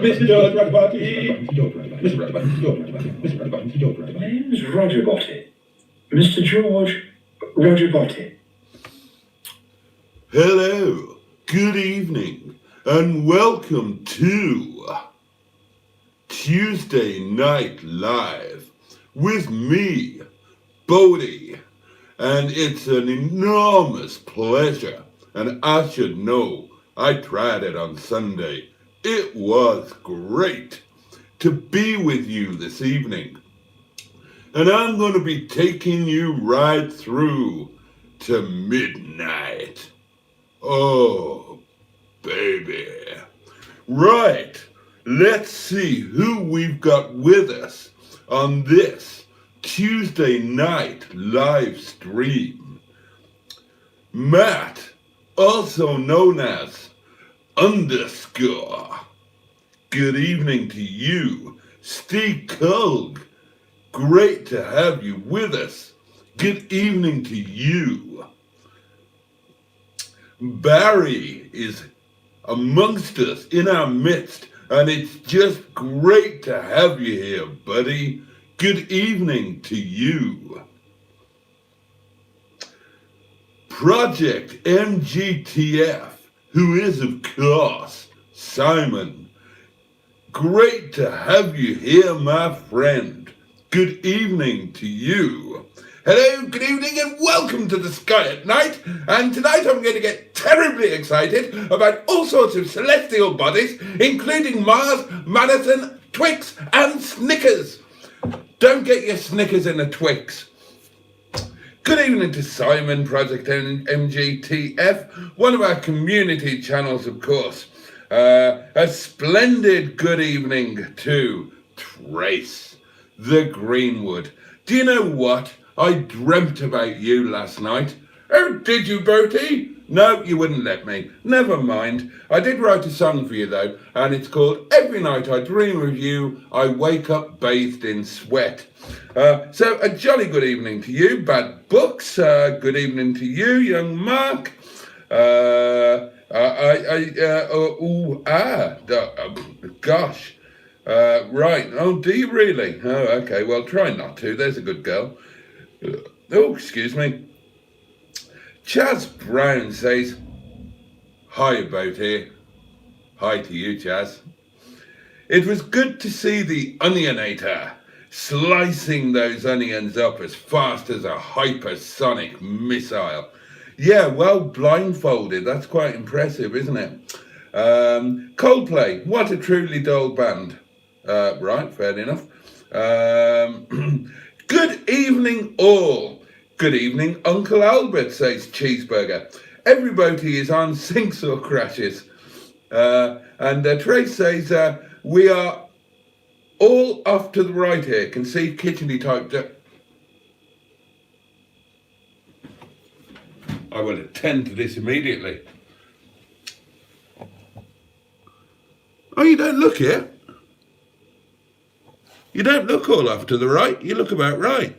Name's Roger Boaty. Mr. George Roger Boaty. Hello, good evening, and welcome to Tuesday Night Live with me, Boaty, and it's an enormous pleasure, and I should know, I tried it on Sunday. It was great to be with you this evening, and I'm going to be taking you right through to midnight. Oh, baby. Right, let's see who we've got with us on this Tuesday night live stream. Matt, also known as _ good evening to you. Stigbürt, great to have you with us. Good evening to you. Barry is amongst us, in our midst, and it's just great to have you here, buddy. Good evening to you. Project MGTF, who is, of course, Simon. Great to have you here, my friend. Good evening to you. Hello, good evening, and welcome to the Sky at Night. And tonight I'm going to get terribly excited about all sorts of celestial bodies, including Mars, Madison, Twix, and Snickers. Don't get your Snickers in a Twix. Good evening to Simon, Project MGTF, one of our community channels, of course. A splendid good evening to Trace, the Greenwood. Do you know what? I dreamt about you last night. Oh, did you, Boaty? No, you wouldn't let me. Never mind. I did write a song for you, though, and it's called Every Night I Dream of You, I Wake Up Bathed in Sweat. So a jolly good evening to you, Bad Books. Good evening to you, young Mark. Gosh. Right. Oh, do you really? Oh, okay. Well, try not to. There's a good girl. Oh, excuse me. Chaz Brown says, hi about here. Hi to you, Chaz. It was good to see the Onionator slicing those onions up as fast as a hypersonic missile. Yeah, well, blindfolded. That's quite impressive, isn't it? Coldplay, what a truly dull band. Right, fair enough. Good evening, all. Good evening, Uncle Albert, says Cheeseburger. Everybody is on sinks or crashes. And Trace says, we are all off to the right here. Can see kitcheny typed up. I will attend to this immediately. Oh, you don't look here? You don't look all off to the right. You look about right.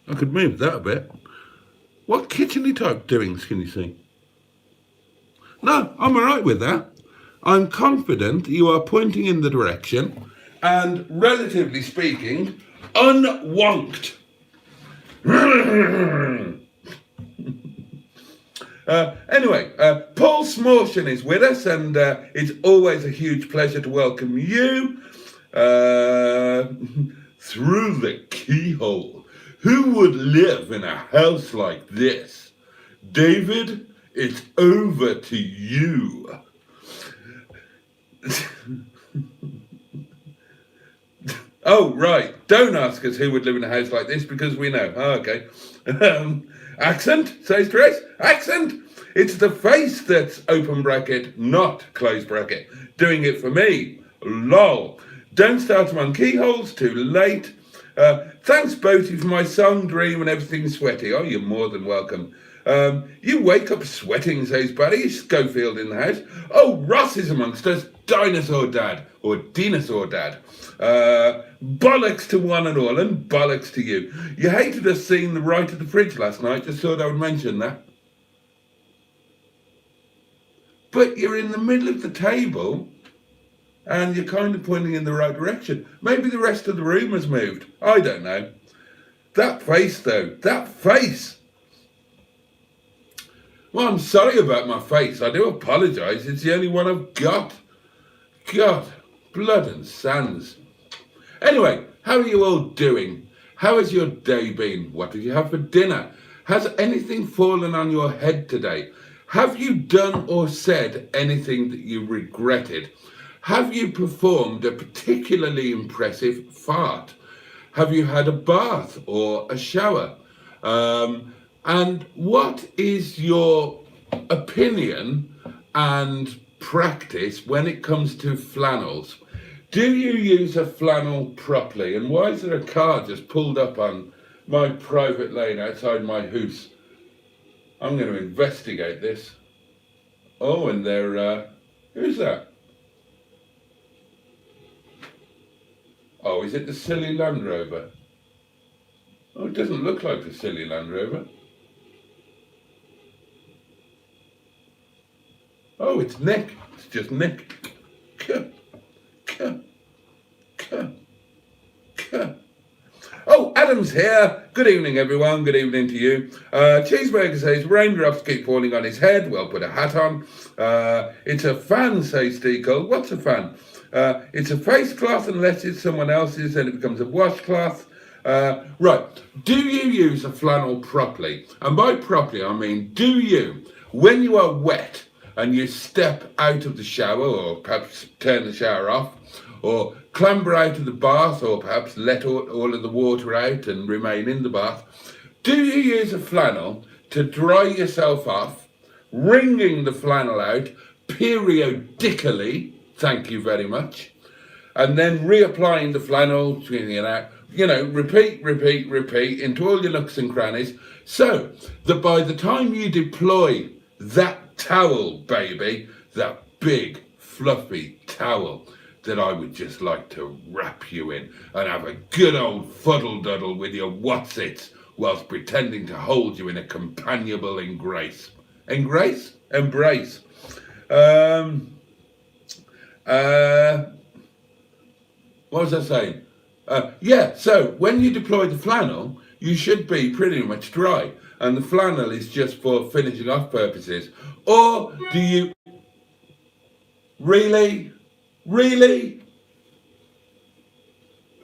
I could move that a bit. What kitcheny type doings can you see? No, I'm all right with that. I'm confident you are pointing in the direction and, relatively speaking, unwonked. Anyway, Paul Smortion is with us, and it's always a huge pleasure to welcome you through the keyhole. Who would live in a house like this? David, it's over to you. Oh, right. Don't ask us who would live in a house like this, because we know. Oh, okay. Accent, says Trace. Accent. It's the face that's open bracket, not close bracket. Doing it for me. Lol. Don't start them on keyholes. Too late. Thanks, Boaty, for my song, dream, and everything sweaty. Oh, you're more than welcome. You wake up sweating, says Barry. Schofield in the house. Oh, Ross is amongst us. Dinosaur Dad, or Dinosaur Dad. Bollocks to one and all, and bollocks to you. You hated us seeing the right of the fridge last night. Just thought I would mention that. But you're in the middle of the table, and you're kind of pointing in the right direction. Maybe the rest of the room has moved. I don't know. That face, though. That face. Well, I'm sorry about my face. I do apologise. It's the only one I've got. God, blood and sands. Anyway, how are you all doing? How has your day been? What did you have for dinner? Has anything fallen on your head today? Have you done or said anything that you regretted? Have you performed a particularly impressive fart? Have you had a bath or a shower? And what is your opinion and practice when it comes to flannels? Do you use a flannel properly? And why is there a car just pulled up on my private lane outside my house? I'm going to investigate this. Oh, and they're, who's that? Oh, is it the silly Land Rover? Oh, it doesn't look like the silly Land Rover. Oh, it's Nick. It's just Nick. Oh, Adam's here. Good evening, everyone. Good evening to you. Cheeseburger says, raindrops keep falling on his head. Well, put a hat on. It's a fan, says Steecle. What's a fan? It's a face cloth unless it's someone else's, then it becomes a washcloth. Right. Do you use a flannel properly? And by properly, I mean, do you, when you are wet and you step out of the shower, or perhaps turn the shower off, or clamber out of the bath, or perhaps let all of the water out and remain in the bath, do you use a flannel to dry yourself off, wringing the flannel out periodically, thank you very much, and then reapplying the flannel, swinging it out, you know, repeat into all your nooks and crannies, so that by the time you deploy that towel, baby, that big fluffy towel that I would just like to wrap you in and have a good old fuddle-duddle with your what's-its whilst pretending to hold you in a companionable embrace. Embrace? Embrace. What was I saying? Yeah, so when you deploy the flannel, you should be pretty much dry. And the flannel is just for finishing off purposes. Or do you... Really?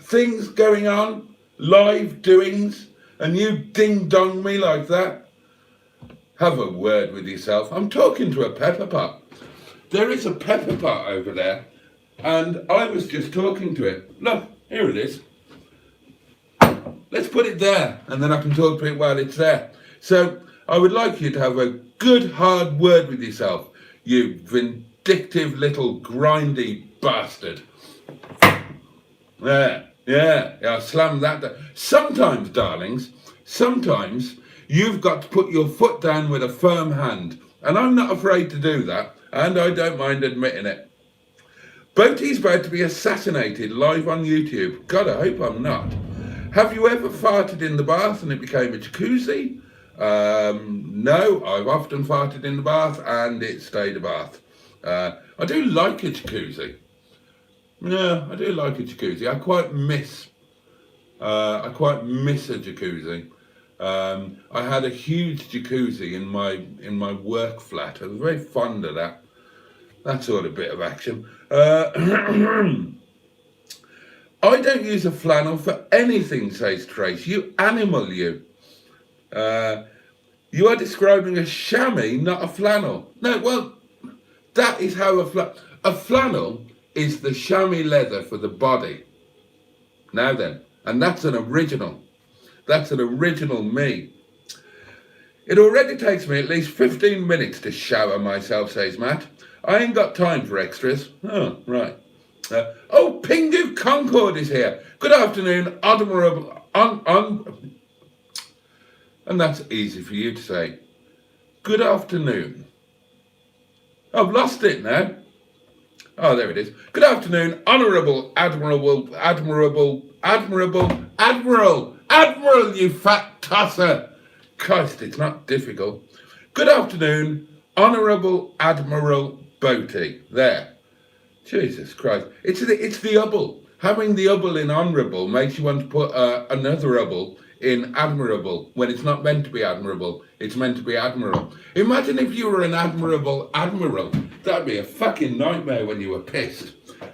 Things going on? Live doings? And you ding-dong me like that? Have a word with yourself. I'm talking to a pepper pot. There is a pepper pot over there. And I was just talking to it. Look, here it is. Let's put it there, and then I can talk to it while it's there. So I would like you to have a good hard word with yourself, you vindictive little grindy bastard. Yeah, I'll slam that down. Sometimes, darlings, sometimes you've got to put your foot down with a firm hand, and I'm not afraid to do that, and I don't mind admitting it. Boaty's about to be assassinated live on YouTube. God, I hope I'm not. Have you ever farted in the bath and it became a jacuzzi? No, I've often farted in the bath and it stayed a bath. I do like a jacuzzi. Yeah, I do like a jacuzzi. I quite miss a jacuzzi. I had a huge jacuzzi in my work flat. I was very fond of that sort of bit of action. I don't use a flannel for anything, says Trace. You animal, you. You are describing a chamois, not a flannel. No, well, that is how a flannel is the chamois leather for the body. Now then, and that's an original. That's an original me. It already takes me at least 15 minutes to shower myself, says Matt. I ain't got time for extras. Oh, right. Pingu Concord is here. Good afternoon, Honourable. And that's easy for you to say. Good afternoon. I've lost it now. Oh, there it is. Good afternoon, Honourable Admiral, you fat tosser. Christ, it's not difficult. Good afternoon, Honourable Admiral Boaty. There. Jesus Christ. It's the ubble. Having the ubble in honourable makes you want to put another ubble in admirable when it's not meant to be admirable. It's meant to be admiral. Imagine if you were an admirable admiral. That'd be a fucking nightmare when you were pissed.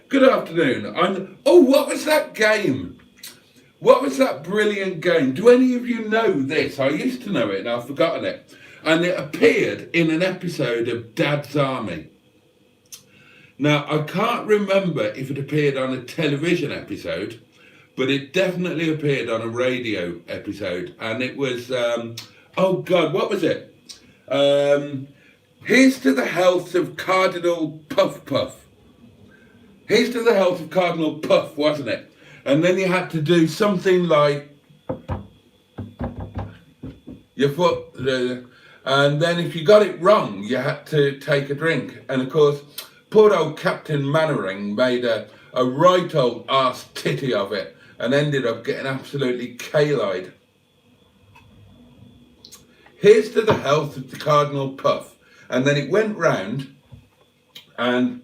Good afternoon. Oh, what was that game? What was that brilliant game? Do any of you know this? I used to know it and I've forgotten it. And it appeared in an episode of Dad's Army. Now, I can't remember if it appeared on a television episode, but it definitely appeared on a radio episode. And it was, oh God, what was it? Here's to the health of Cardinal Puff Puff. Here's to the health of Cardinal Puff, wasn't it? And then you had to do something like your foot, and then if you got it wrong, you had to take a drink. And of course, poor old Captain Mannering made a right old arse titty of it and ended up getting absolutely K-eyed. Here's to the health of the Cardinal Puff. And then it went round, and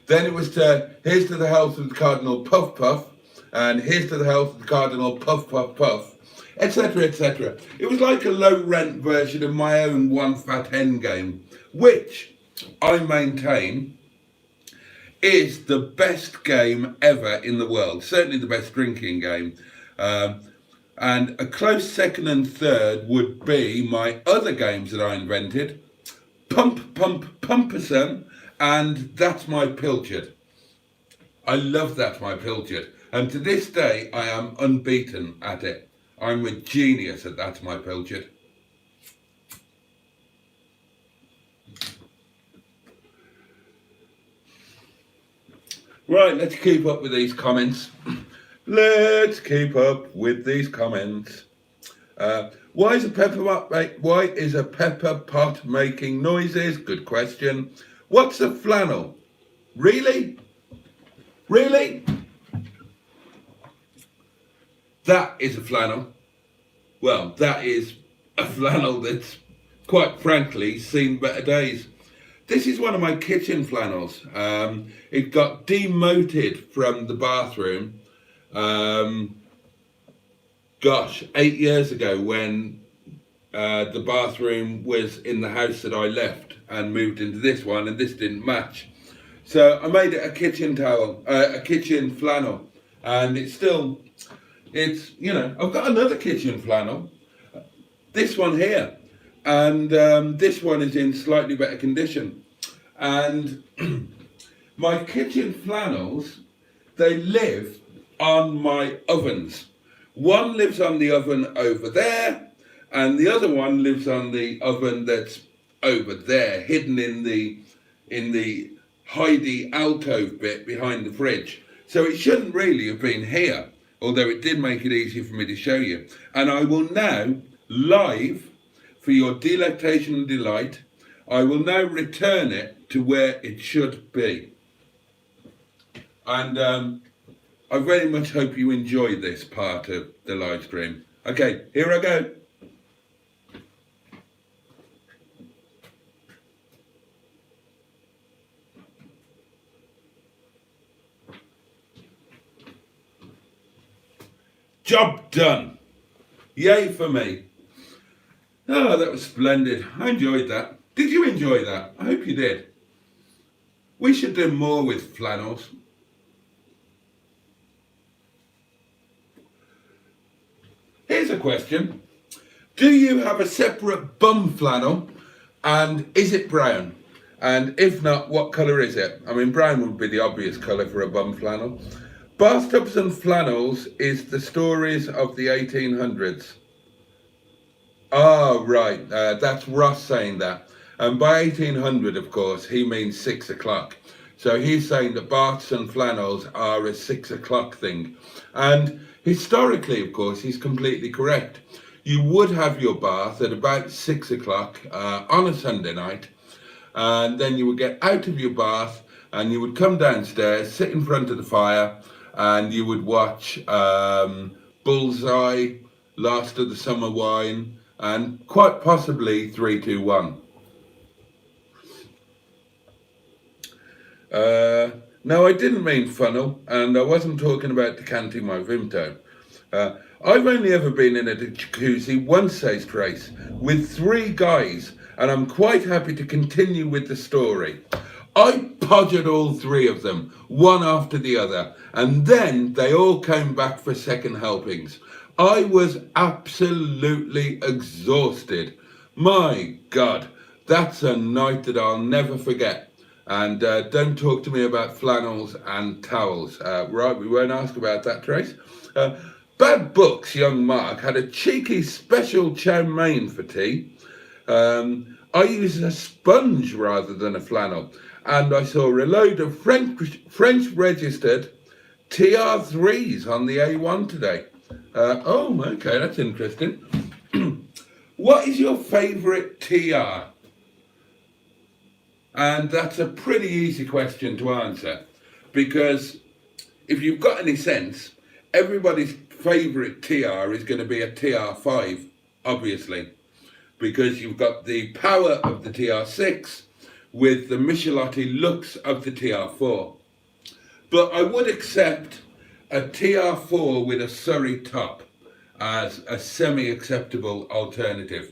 then it was here's to the health of the Cardinal Puff Puff, and here's to the health of the Cardinal Puff Puff Puff, etc., etc. It was like a low-rent version of my own One Fat Hen game, which I maintain is the best game ever in the world, certainly the best drinking game. And a close second and third would be my other games that I invented, Pump Pump Pumperson and That's My Pilchard. I love That's My Pilchard, and to this day I am unbeaten at it. I'm a genius at That's My Pilchard. Right, let's keep up with these comments. Let's keep up with these comments. Why is a pepper pot making noises? Good question. What's a flannel? Really? Really? That is a flannel. Well, that is a flannel that's, quite frankly, seen better days. This is one of my kitchen flannels. It got demoted from the bathroom, 8 years ago when the bathroom was in the house that I left and moved into this one, and this didn't match. So I made it a kitchen towel, a kitchen flannel, and it's, you know, I've got another kitchen flannel, this one here. And this one is in slightly better condition. And my kitchen flannels, they live on my ovens. One lives on the oven over there, and the other one lives on the oven that's over there, hidden in the hidey alcove bit behind the fridge. So it shouldn't really have been here, although it did make it easier for me to show you. And I will now, live, for your delectation and delight, I will now return it to where it should be. And I very much hope you enjoy this part of the live stream. Okay, here I go. Job done. Yay for me. Oh, that was splendid. I enjoyed that. Did you enjoy that? I hope you did. We should do more with flannels. Here's a question. Do you have a separate bum flannel, and is it brown? And if not, what colour is it? I mean, brown would be the obvious colour for a bum flannel. Bathtubs and flannels is the stories of the 1800s. Oh, right. That's Ross saying that. And by 1800, of course, he means 6 o'clock. So he's saying that baths and flannels are a 6 o'clock thing. And historically, of course, he's completely correct. you would have your bath at about 6 o'clock on a Sunday night, and then you would get out of your bath and you would come downstairs, sit in front of the fire, and you would watch Bullseye, Last of the Summer Wine, and quite possibly 321. No, I didn't mean funnel, and I wasn't talking about decanting my Vimto. I've only ever been in a jacuzzi once, says Trace, with 3 guys, and I'm quite happy to continue with the story. I podgered all 3 of them, one after the other, and then they all came back for second helpings. I was absolutely exhausted. My God, that's a night that I'll never forget. And don't talk to me about flannels and towels. Right, we won't ask about that, Trace. Bad Books, young Mark, had a cheeky special chow mein for tea. I used a sponge rather than a flannel. And I saw a load of French registered TR3s on the A1 today. Oh, okay, that's interesting. What is your favourite TR? And that's a pretty easy question to answer, because if you've got any sense, everybody's favourite TR is going to be a TR5, obviously, because you've got the power of the TR6 with the Michelotti looks of the TR4. But I would accept a TR4 with a Surrey top as a semi-acceptable alternative.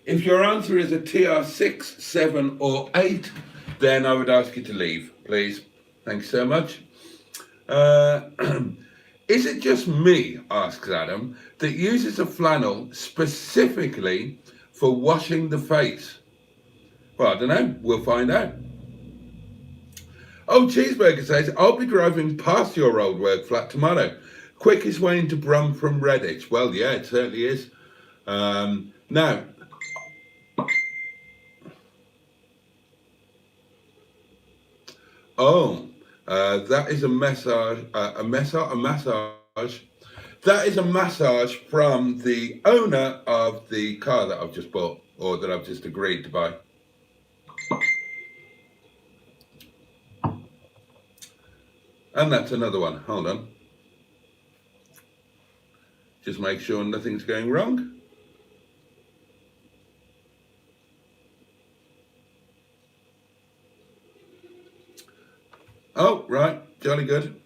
If your answer is a TR6, 7 or 8, then I would ask you to leave, please. Thanks so much. Is it just me, asks Adam, that uses a flannel specifically for washing the face? Well, I don't know. We'll find out. Oh, Cheeseburger says, I'll be driving past your old work flat tomorrow. Quickest way into Brum from Redditch. Well, yeah, it certainly is. Now, that is a massage. That is a massage from the owner of the car that I've just bought, or that I've just agreed to buy. And that's another one. Hold on. Just make sure nothing's going wrong. Oh, right. Jolly good.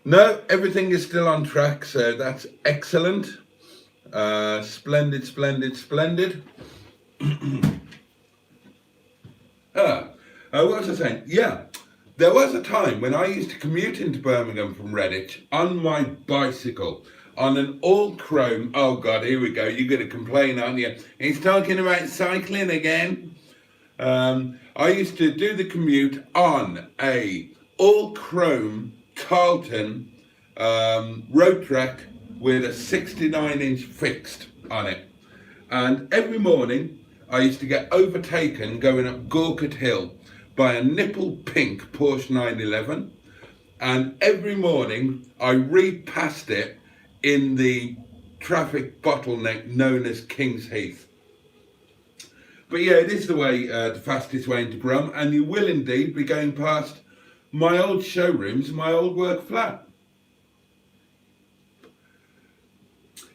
No, everything is still on track, so that's excellent. Splendid, splendid, splendid. What was I saying? Yeah, there was a time when I used to commute into Birmingham from Redditch on my bicycle, on an all-chrome, oh God, here we go, you're going to complain, aren't you? He's talking about cycling again. I used to do the commute on a all-chrome Carlton road track with a 69-inch fixed on it. And every morning I used to get overtaken going up Gorkett Hill by a nipple pink Porsche 911. And every morning I repassed it in the traffic bottleneck known as King's Heath. But yeah, it is the way, the fastest way into Brum, and you will indeed be going past my old showrooms, my old work flat.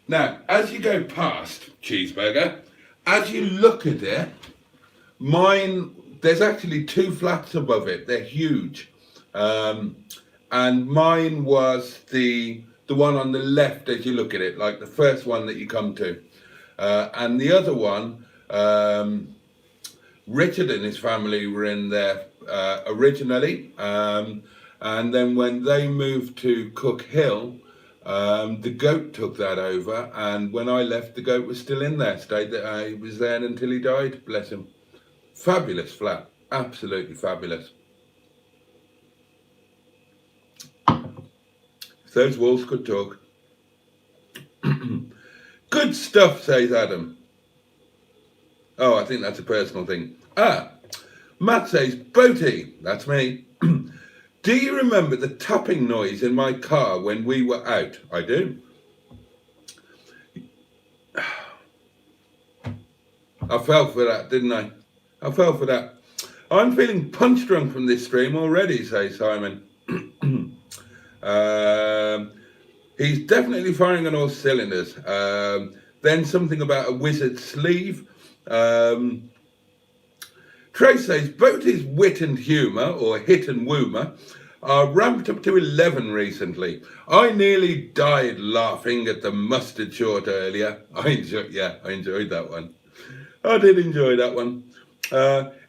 Now, as you go past Cheeseburger, as you look at it, mine, there's actually 2 flats above it. They're huge. And mine was the one on the left as you look at it, like the first one that you come to. And the other one, Richard and his family were in there originally, and then when they moved to Cook Hill, the goat took that over, and when I left, the goat was still in there. He was there until he died, bless him. Fabulous flat, absolutely fabulous. Those walls could talk. Good stuff, says Adam. Oh, I think that's a personal thing. Matt says, Boaty, that's me. Do you remember the tapping noise in my car when we were out? I do. I fell for that, didn't I? I fell for that. I'm feeling punch drunk from this stream already, says Simon. He's definitely firing on all cylinders. Then something about a wizard sleeve. Trace says, Boaty's wit and humour, or hit and woomer, are ramped up to 11 recently. I nearly died laughing at the mustard short earlier. I enjoyed that one. I did enjoy that one.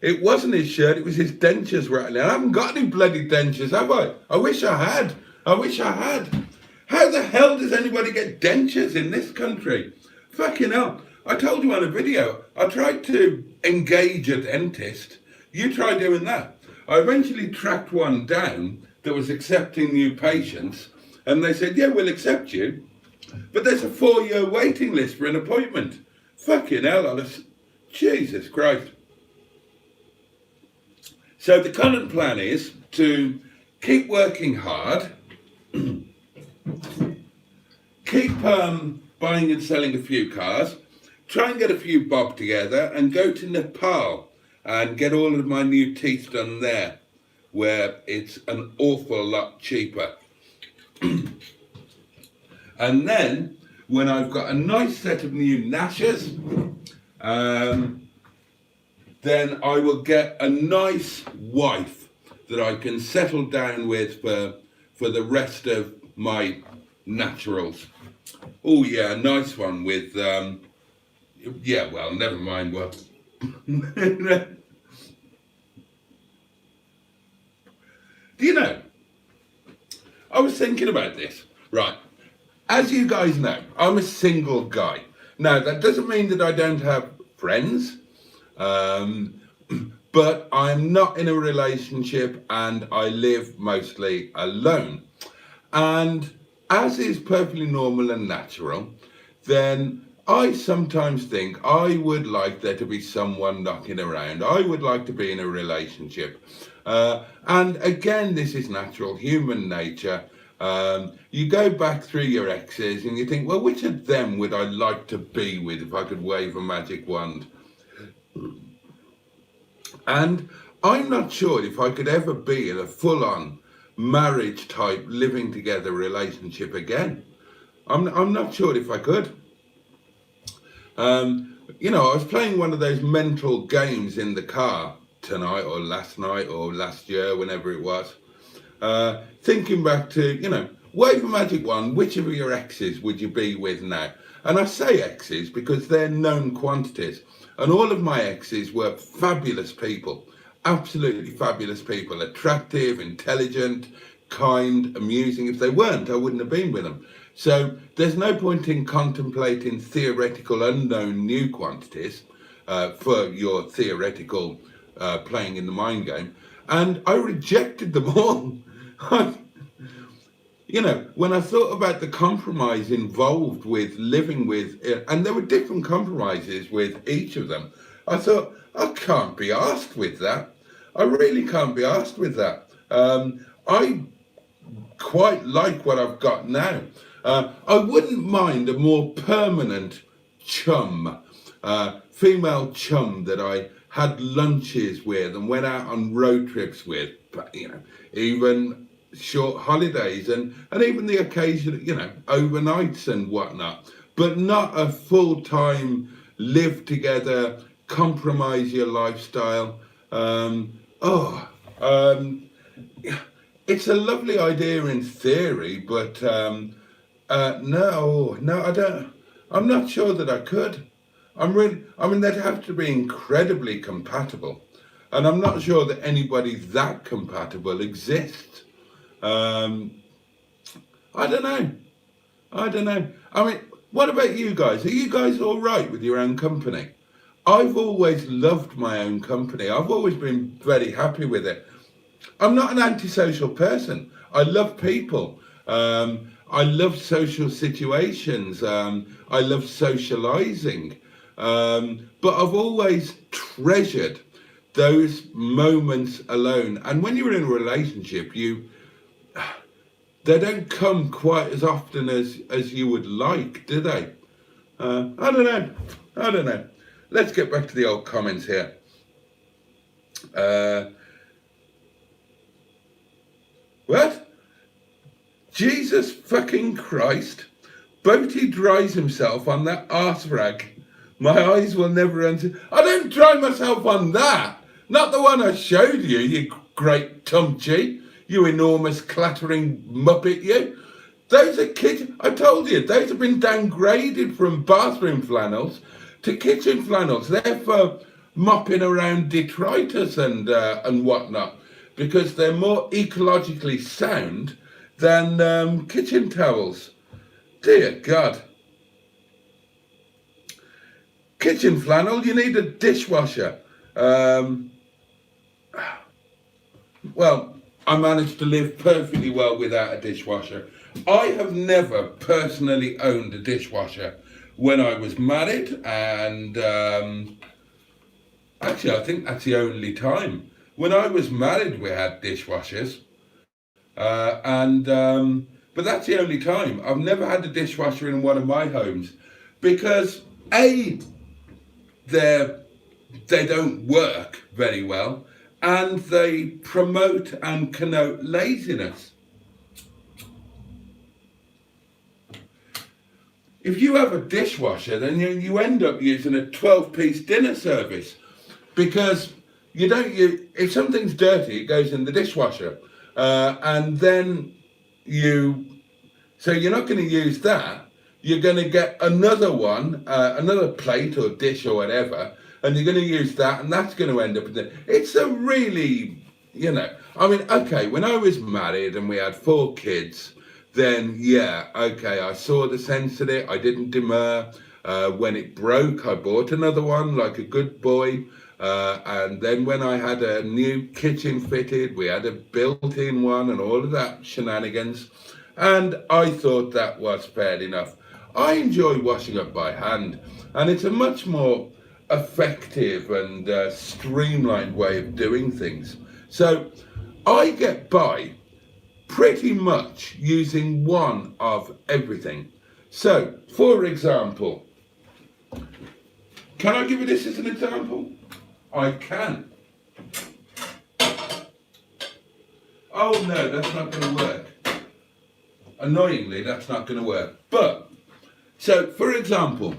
It wasn't his shirt, it was his dentures rattling. I haven't got any bloody dentures, have I? I wish I had. How the hell does anybody get dentures in this country? Fucking hell. I told you on a video, I tried to engage a dentist. You try doing that. I eventually tracked one down that was accepting new patients, and they said, yeah, we'll accept you, but there's a 4-year waiting list for an appointment. Fucking hell, Jesus Christ. So the current plan is to keep working hard, keep buying and selling a few cars, try and get a few bob together and go to Nepal and get all of my new teeth done there, where it's an awful lot cheaper. And then when I've got a nice set of new gnashers, then I will get a nice wife that I can settle down with for the rest of my naturals. Oh yeah, a nice one with, yeah, well, never mind what. Do you know, I was thinking about this, right? As you guys know, I'm a single guy. Now, that doesn't mean that I don't have friends, but I'm not in a relationship and I live mostly alone. And as is perfectly normal and natural, then I sometimes think I would like there to be someone knocking around. I would like to be in a relationship. And again, this is natural, human nature. You go back through your exes and you think, well, which of them would I like to be with if I could wave a magic wand? And I'm not sure if I could ever be in a full-on marriage type living together relationship again. I'm not sure if I could. You know, I was playing one of those mental games in the car tonight or last night or last year, whenever it was, thinking back to, you know, wave a magic wand, which of your exes would you be with now? And I say exes because they're known quantities. And all of my exes were fabulous people, absolutely fabulous people, attractive, intelligent, kind, amusing. If they weren't, I wouldn't have been with them. So there's no point in contemplating theoretical unknown new quantities for your theoretical playing in the mind game. And I rejected them all. You know, when I thought about the compromise involved with living with, and there were different compromises with each of them, I thought, I can't be asked with that. I really can't be asked with that. I quite like what I've got now. I wouldn't mind a more permanent chum, female chum that I had lunches with and went out on road trips with, but, you know, even short holidays and even the occasion, you know, overnights and whatnot, but not a full-time live together, compromise your lifestyle. It's a lovely idea in theory, but no, I don't. I'm not sure that I could. I mean, they'd have to be incredibly compatible, and I'm not sure that anybody that compatible exists. I don't know. I mean, what about you guys? Are you guys all right with your own company? I've always loved my own company. I've always been very happy with it. I'm not an antisocial person. I love people. I love social situations. I love socializing. But I've always treasured those moments alone. And when you're in a relationship, they don't come quite as often as you would like, do they? I don't know. Let's get back to the old comments here. What? Jesus fucking Christ. Boaty dries himself on that arse rag. My eyes will never answer. I don't dry myself on that. Not the one I showed you, you great tumchi. You enormous clattering muppet, you. Those are kitchen, I told you, those have been downgraded from bathroom flannels to kitchen flannels. They're for mopping around detritus and whatnot, because they're more ecologically sound than kitchen towels. Dear God. Kitchen flannel, you need a dishwasher. Well, I managed to live perfectly well without a dishwasher. I have never personally owned a dishwasher. When I was married, and actually I think that's the only time. When I was married we had dishwashers, but that's the only time. I've never had a dishwasher in one of my homes because A, they don't work very well, and they promote and connote laziness. If you have a dishwasher, then you end up using a 12-piece dinner service, because you don't use, if something's dirty, it goes in the dishwasher, and then so you're not going to use that. You're going to get another one, another plate or dish or whatever, and you're going to use that, and that's going to end up in the. It's a really, I mean, okay, when I was married and we had 4 kids. Then, yeah, okay, I saw the sense in it. I didn't demur. When it broke, I bought another one like a good boy. And then when I had a new kitchen fitted, we had a built-in one and all of that shenanigans. And I thought that was fair enough. I enjoy washing up by hand. And it's a much more effective and streamlined way of doing things. So I get by pretty much using one of everything. So, for example, can I give you this as an example? I can. Oh no, that's not going to work. Annoyingly, that's not going to work. But, so for example,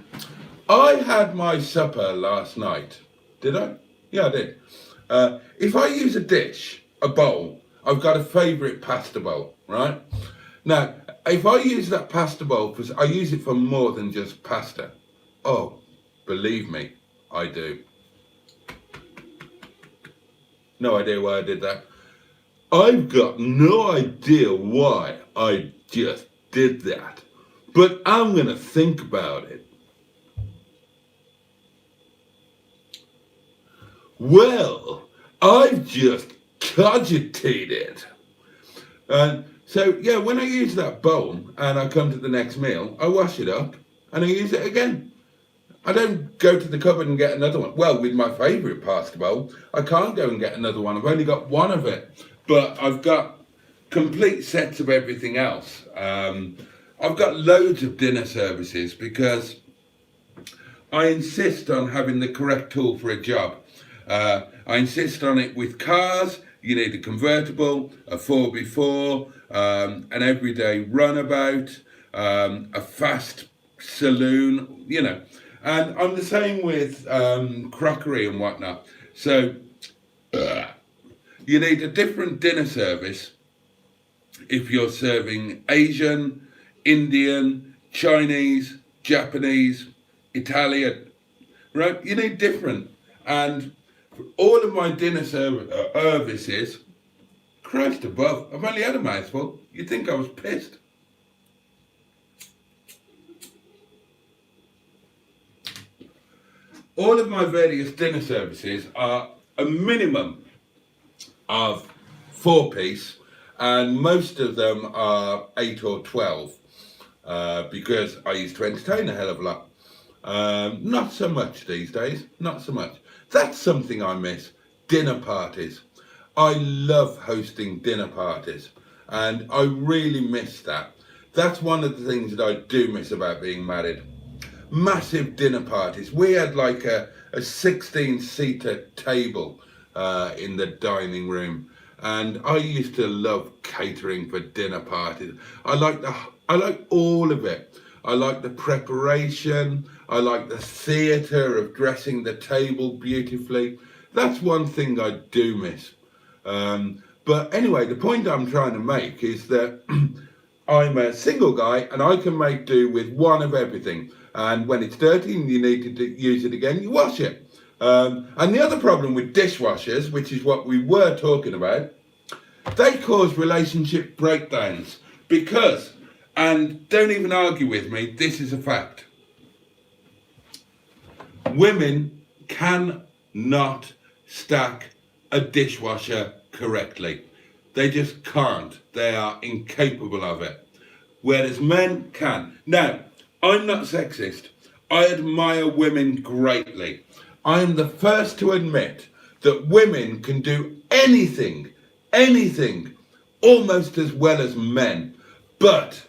I had my supper last night. Did I? Yeah, I did. If I use a dish, a bowl, I've got a favourite pasta bowl, right? Now, if I use that pasta bowl, because I use it for more than just pasta. Oh, believe me, I do. No idea why I did that. I've got no idea why I just did that. But I'm going to think about it. Well, I've just cogitated. And so, yeah, when I use that bowl and I come to the next meal, I wash it up and I use it again. I don't go to the cupboard and get another one. Well, with my favourite pasta bowl, I can't go and get another one. I've only got one of it, but I've got complete sets of everything else. I've got loads of dinner services because I insist on having the correct tool for a job. I insist on it with cars. You need a convertible, a 4x4, an everyday runabout, a fast saloon, And I'm the same with crockery and whatnot. So you need a different dinner service if you're serving Asian, Indian, Chinese, Japanese, Italian, right? You need different. And all of my dinner services, Christ above, I've only had a mouthful. You'd think I was pissed. All of my various dinner services are a minimum of 4-piece, and most of them are 8 or 12, because I used to entertain a hell of a lot. Not so much these days, not so much. That's something I miss. dinner parties. I love hosting dinner parties, and I really miss that. That's one of the things that I do miss about being married. Massive dinner parties. We had like a 16-seater table in the dining room, and I used to love catering for dinner parties. I like all of it. I like the preparation. I like the theatre of dressing the table beautifully. That's one thing I do miss. But anyway, the point I'm trying to make is that I'm a single guy and I can make do with one of everything. And when it's dirty and you need to use it again, you wash it. And the other problem with dishwashers, which is what we were talking about, they cause relationship breakdowns because, and don't even argue with me, this is a fact. Women cannot stack a dishwasher correctly. They just can't. They are incapable of it. Whereas men can. Now, I'm not sexist. I admire women greatly. I am the first to admit that women can do anything, almost as well as men. But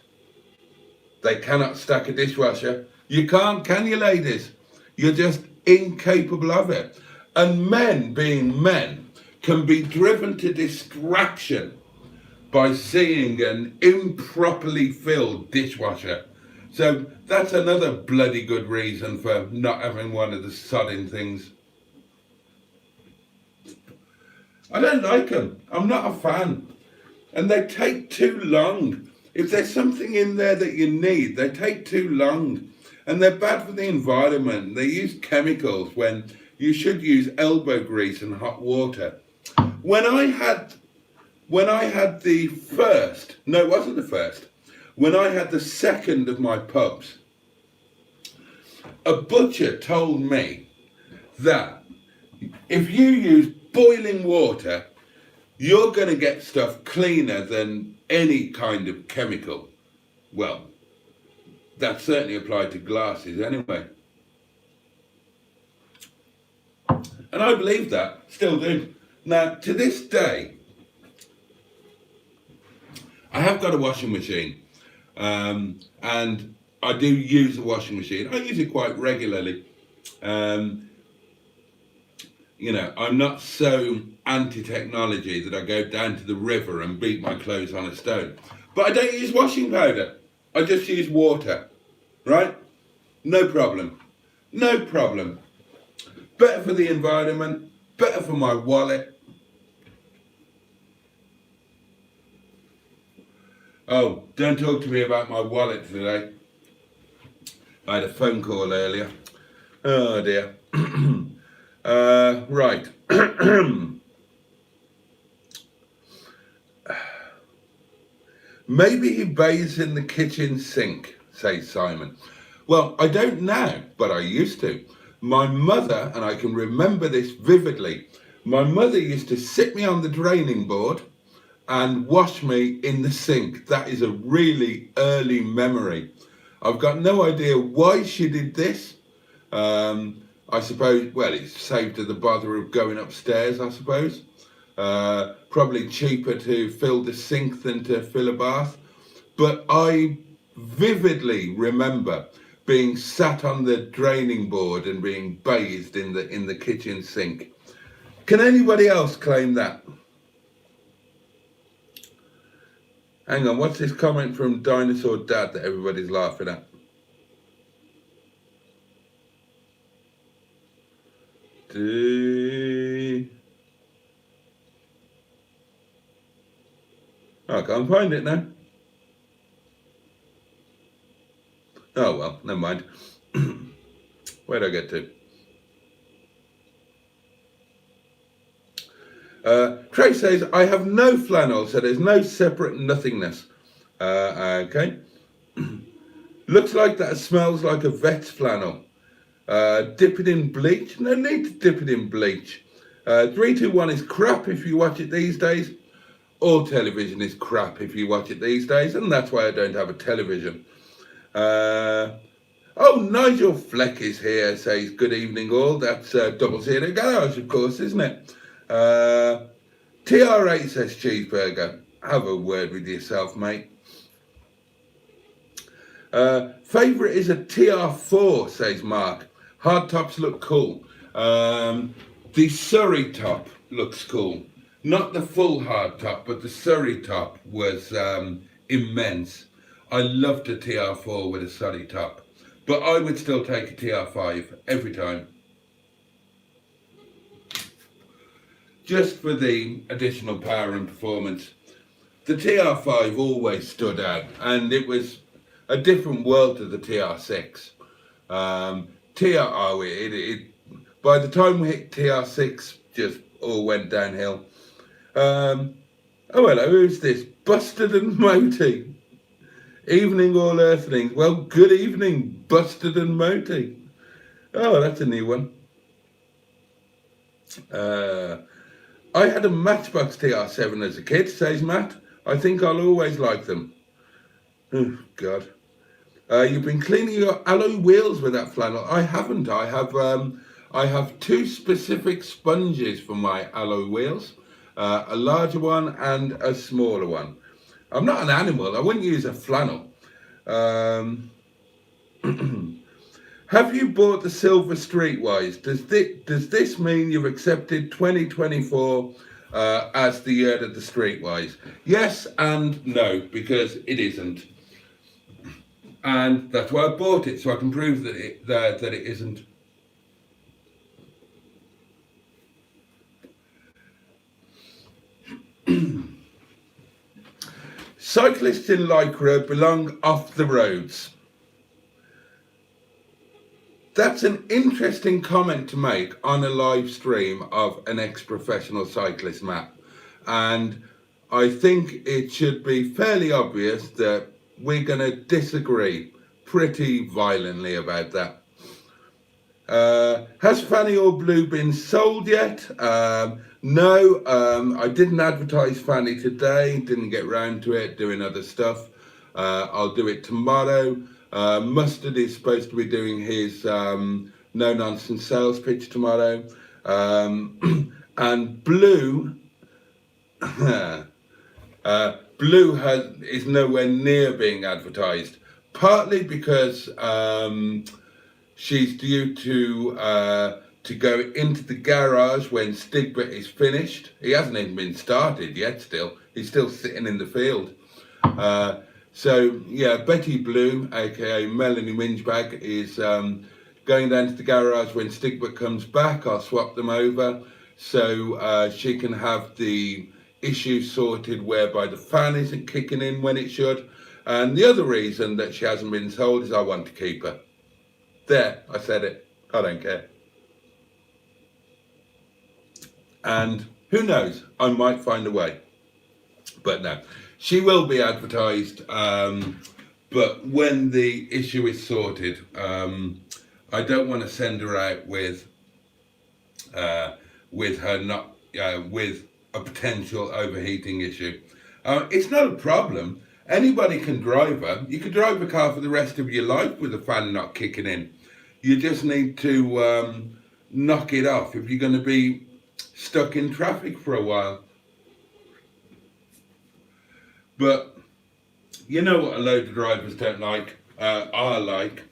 they cannot stack a dishwasher. You can't, can you, ladies? You're just incapable of it. And men, being men, can be driven to distraction by seeing an improperly filled dishwasher. So that's another bloody good reason for not having one of the sodding things. I don't like them. I'm not a fan. And they take too long. If there's something in there that you need, they take too long. And they're bad for the environment. They use chemicals when you should use elbow grease and hot water. When I had the first, no, it wasn't the first, when I had the second of my pups, a butcher told me that if you use boiling water, you're going to get stuff cleaner than any kind of chemical. Well, that certainly applied to glasses anyway. And I believe that, still do. Now, to this day, I have got a washing machine, and I do use a washing machine. I use it quite regularly. You know, I'm not so anti-technology that I go down to the river and beat my clothes on a stone. But I don't use washing powder. I just use water, right? No problem. No problem. Better for the environment, better for my wallet. Oh, don't talk to me about my wallet today. I had a phone call earlier. Oh dear. Right. Maybe he bathes in the kitchen sink, says Simon. Well, I don't now, but I used to. My mother, and I can remember this vividly, my mother used to sit me on the draining board and wash me in the sink. That is a really early memory. I've got no idea why she did this. I suppose, well, it saved her the bother of going upstairs, I suppose. Probably cheaper to fill the sink than to fill a bath. But I vividly remember being sat on the draining board and being bathed in the kitchen sink. Can anybody else claim that? Hang on, what's this comment from Dinosaur Dad that everybody's laughing at? I can't find it now. Oh well, never mind. Where'd I get to? Trey says, I have no flannel, so there's no separate nothingness. Okay. Looks like that smells like a vet's flannel. Dip it in bleach. No need to dip it in bleach. 321 is crap if you watch it these days. All television is crap if you watch it these days, and that's why I don't have a television. Oh, Nigel Fleck is here, says good evening all. That's Double Zero Garage, of course, isn't it? TR8 says cheeseburger. Have a word with yourself, mate. Favourite is a TR4, says Mark. Hard tops look cool. The Surrey top looks cool. Not the full hard top, but the Surrey top was immense. I loved a TR4 with a Surrey top, but I would still take a TR5 every time. Just for the additional power and performance. The TR5 always stood out, and it was a different world to the TR6. By the time we hit TR6, just all went downhill. Oh hello, who's this? Busted and Moti. Evening all earthlings. Well, good evening, Busted and Moti. Oh, that's a new one. I had a Matchbox TR7 as a kid, says Matt. I think I'll always like them. Oh, God. You've been cleaning your alloy wheels with that flannel. I haven't. I have two specific sponges for my alloy wheels. A larger one and a smaller one. I'm not an animal. I wouldn't use a flannel. Have you bought the Silver Streetwise? Does this mean you've accepted 2024 as the year of the Streetwise? Yes and no, because it isn't. And that's why I bought it, so I can prove that it isn't. Cyclists in Lycra belong off the roads. That's an interesting comment to make on a live stream of an ex-professional cyclist, Matt. And I think it should be fairly obvious that we're going to disagree pretty violently about that. Has Fanny or Blue been sold yet? No, I didn't advertise Fanny today, didn't get round to it, doing other stuff. I'll do it tomorrow. Mustard is supposed to be doing his no-nonsense sales pitch tomorrow. And Blue, Blue is nowhere near being advertised, partly because she's due to go into the garage when Stigbürt is finished. He hasn't even been started yet still. He's still sitting in the field. So, yeah, Betty Blue, aka Melanie Winchbag, is going down to the garage when Stigbürt comes back. I'll swap them over so she can have the issue sorted whereby the fan isn't kicking in when it should. And the other reason that she hasn't been sold is I want to keep her. There, I said it. I don't care. And who knows, I might find a way. But no, she will be advertised, but when the issue is sorted, I don't want to send her out with her not with a potential overheating issue. It's not a problem. Anybody can drive her. You could drive a car for the rest of your life with the fan not kicking in. You just need to knock it off if you're going to be stuck in traffic for a while. But you know what a load of drivers don't like, are like.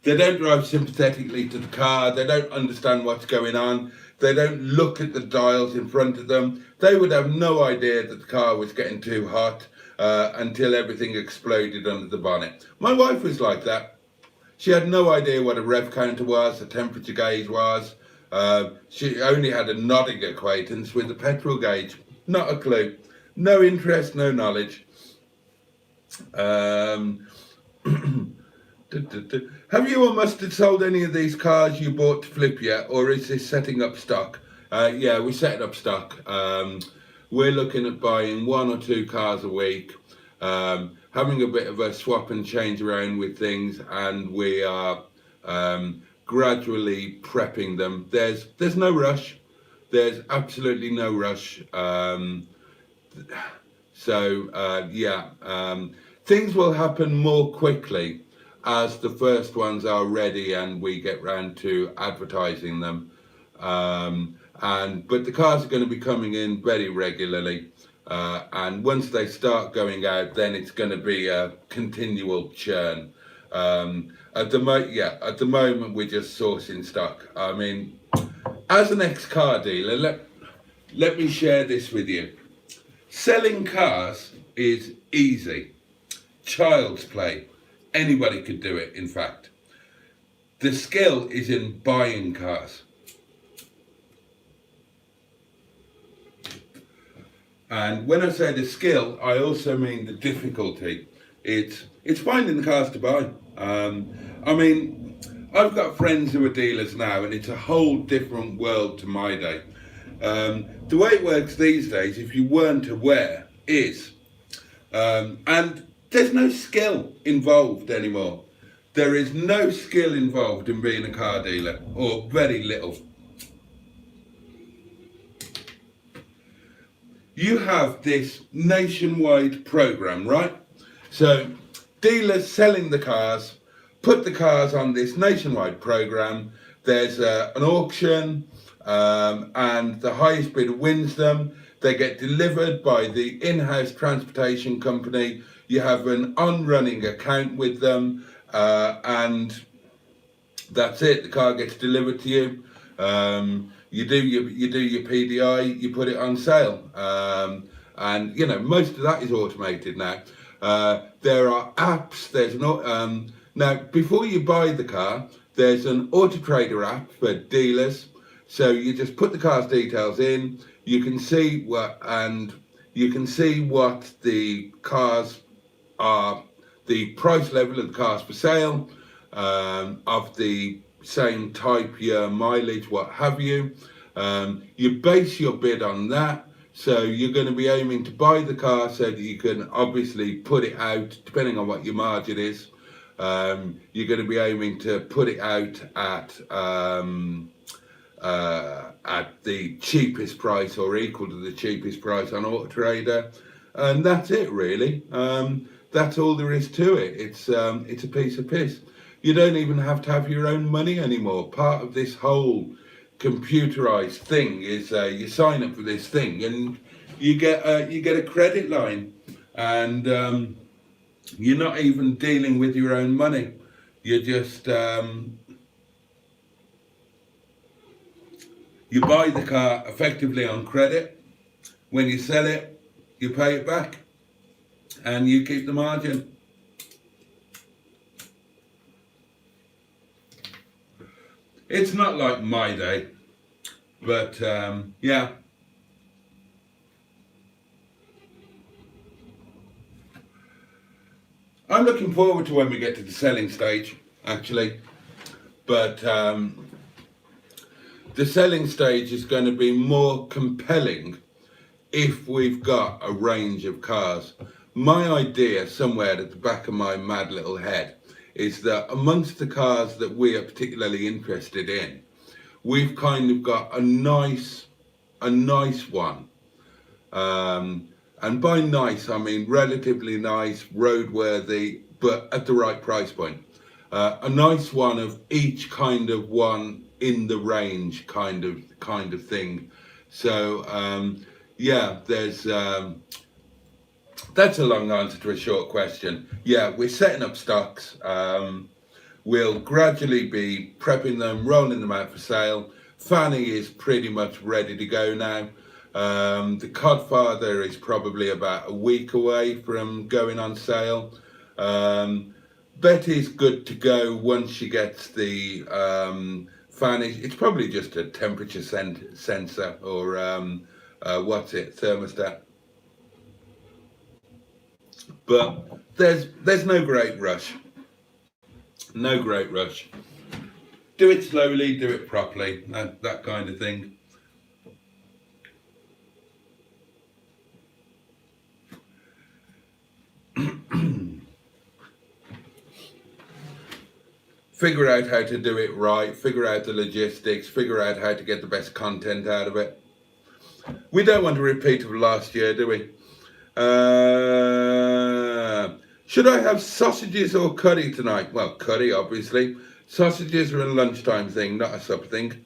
They don't drive sympathetically to the car. They don't understand what's going on. They don't look at the dials in front of them. They would have no idea that the car was getting too hot until everything exploded under the bonnet. My wife was like that. She had no idea what a rev counter was, a temperature gauge was. She only had a nodding acquaintance with the petrol gauge. Not a clue. No interest, no knowledge. Have you or Mustard sold any of these cars you bought to flip yet, or is this setting up stock? Yeah, we're setting up stock. We're looking at buying 1 or 2 cars a week, having a bit of a swap and change around with things, and we are gradually prepping them. There's no rush. There's absolutely no rush. Things will happen more quickly as the first ones are ready and we get round to advertising them. but the cars are going to be coming in very regularly, and once they start going out, then it's going to be a continual churn. At the moment we're just sourcing stock. I mean, as an ex-car dealer, let me share this with you. Selling cars is easy. Child's play. Anybody could do it, in fact. The skill is in buying cars. And when I say the skill, I also mean the difficulty. It's finding the cars to buy. I mean, I've got friends who are dealers now, and it's a whole different world to my day. The way it works these days, if you weren't aware, is, and there's no skill involved anymore. There is no skill involved in being a car dealer, or very little. You have this nationwide program, right? So dealers selling the cars, put the cars on this nationwide program. There's an auction, and the highest bidder wins them. They get delivered by the in-house transportation company. You have an on-running account with them, and that's it. The car gets delivered to you. You do your PDI, you put it on sale, and you know, most of that is automated now. There are apps. There's now, before you buy the car, there's an Auto Trader app for dealers. So you just put the car's details in. You can see what the cars are, the price level of the cars for sale, of the same type, year, mileage, what have you. You base your bid on that. So you're going to be aiming to buy the car so that you can obviously put it out, depending on what your margin is. You're going to be aiming to put it out at the cheapest price or equal to the cheapest price on Auto Trader, and that's it really. That's all there is to it. It's a piece of piss. You don't even have to have your own money anymore. Part of this whole computerized thing is you sign up for this thing and you get a credit line, and you're not even dealing with your own money. You're just you buy the car effectively on credit. When you sell it, you pay it back, and you keep the margin. It's not like my day, but yeah. I'm looking forward to when we get to the selling stage, actually, but the selling stage is going to be more compelling if we've got a range of cars. My idea, somewhere at the back of my mad little head, is that amongst the cars that we are particularly interested in, we've kind of got a nice one. And by nice, I mean relatively nice, roadworthy, but at the right price point. A nice one of each kind of one in the range kind of thing. So yeah, there's that's a long answer to a short question. Yeah, we're setting up stocks. We'll gradually be prepping them, rolling them out for sale. Fanny is pretty much ready to go now. The Codfather is probably about a week away from going on sale. Betty's good to go once she gets the Fanny. It's probably just a temperature sensor or thermostat. But there's no great rush. No great rush. Do it slowly, do it properly, that kind of thing. Figure out how to do it right, figure out the logistics, figure out how to get the best content out of it. We don't want a repeat of last year, do we? Should I have sausages or curry tonight? Well, curry, obviously. Sausages are a lunchtime thing, not a supper thing.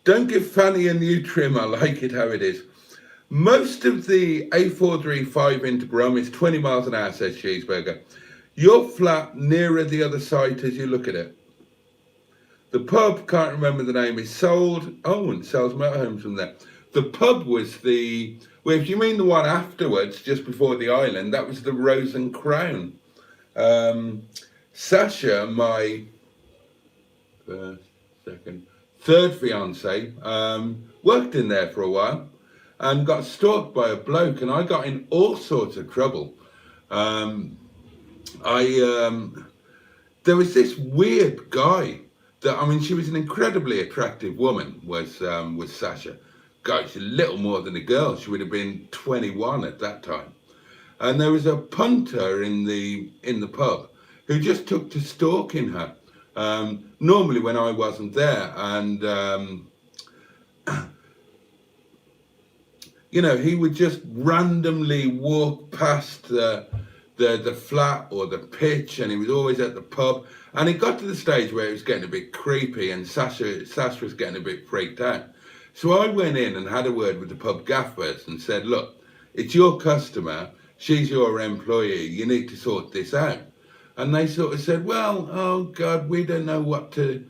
Don't give Fanny a new trim. I like it how it is. Most of the A435 into Brum is 20 miles an hour, says Cheeseburger. You're flat nearer the other site as you look at it. The pub, can't remember the name, is sold. Oh, and sells motorhomes from there. The pub was the, well, if you mean the one afterwards, just before the island, that was the Rose and Crown. Sasha, my third fiance, worked in there for a while and got stalked by a bloke, and I got in all sorts of trouble. There was this weird guy that, I mean, she was an incredibly attractive woman, was Sasha. God, she's a little more than a girl. She would have been 21 at that time. And there was a punter in the pub who just took to stalking her. Normally when I wasn't there, and you know, he would just randomly walk past the flat or the pitch, and he was always at the pub. And it got to the stage where it was getting a bit creepy, and Sasha was getting a bit freaked out. So I went in and had a word with the pub gaffers and said, look, it's your customer, she's your employee, you need to sort this out. And they sort of said, well, oh God, we don't know what to,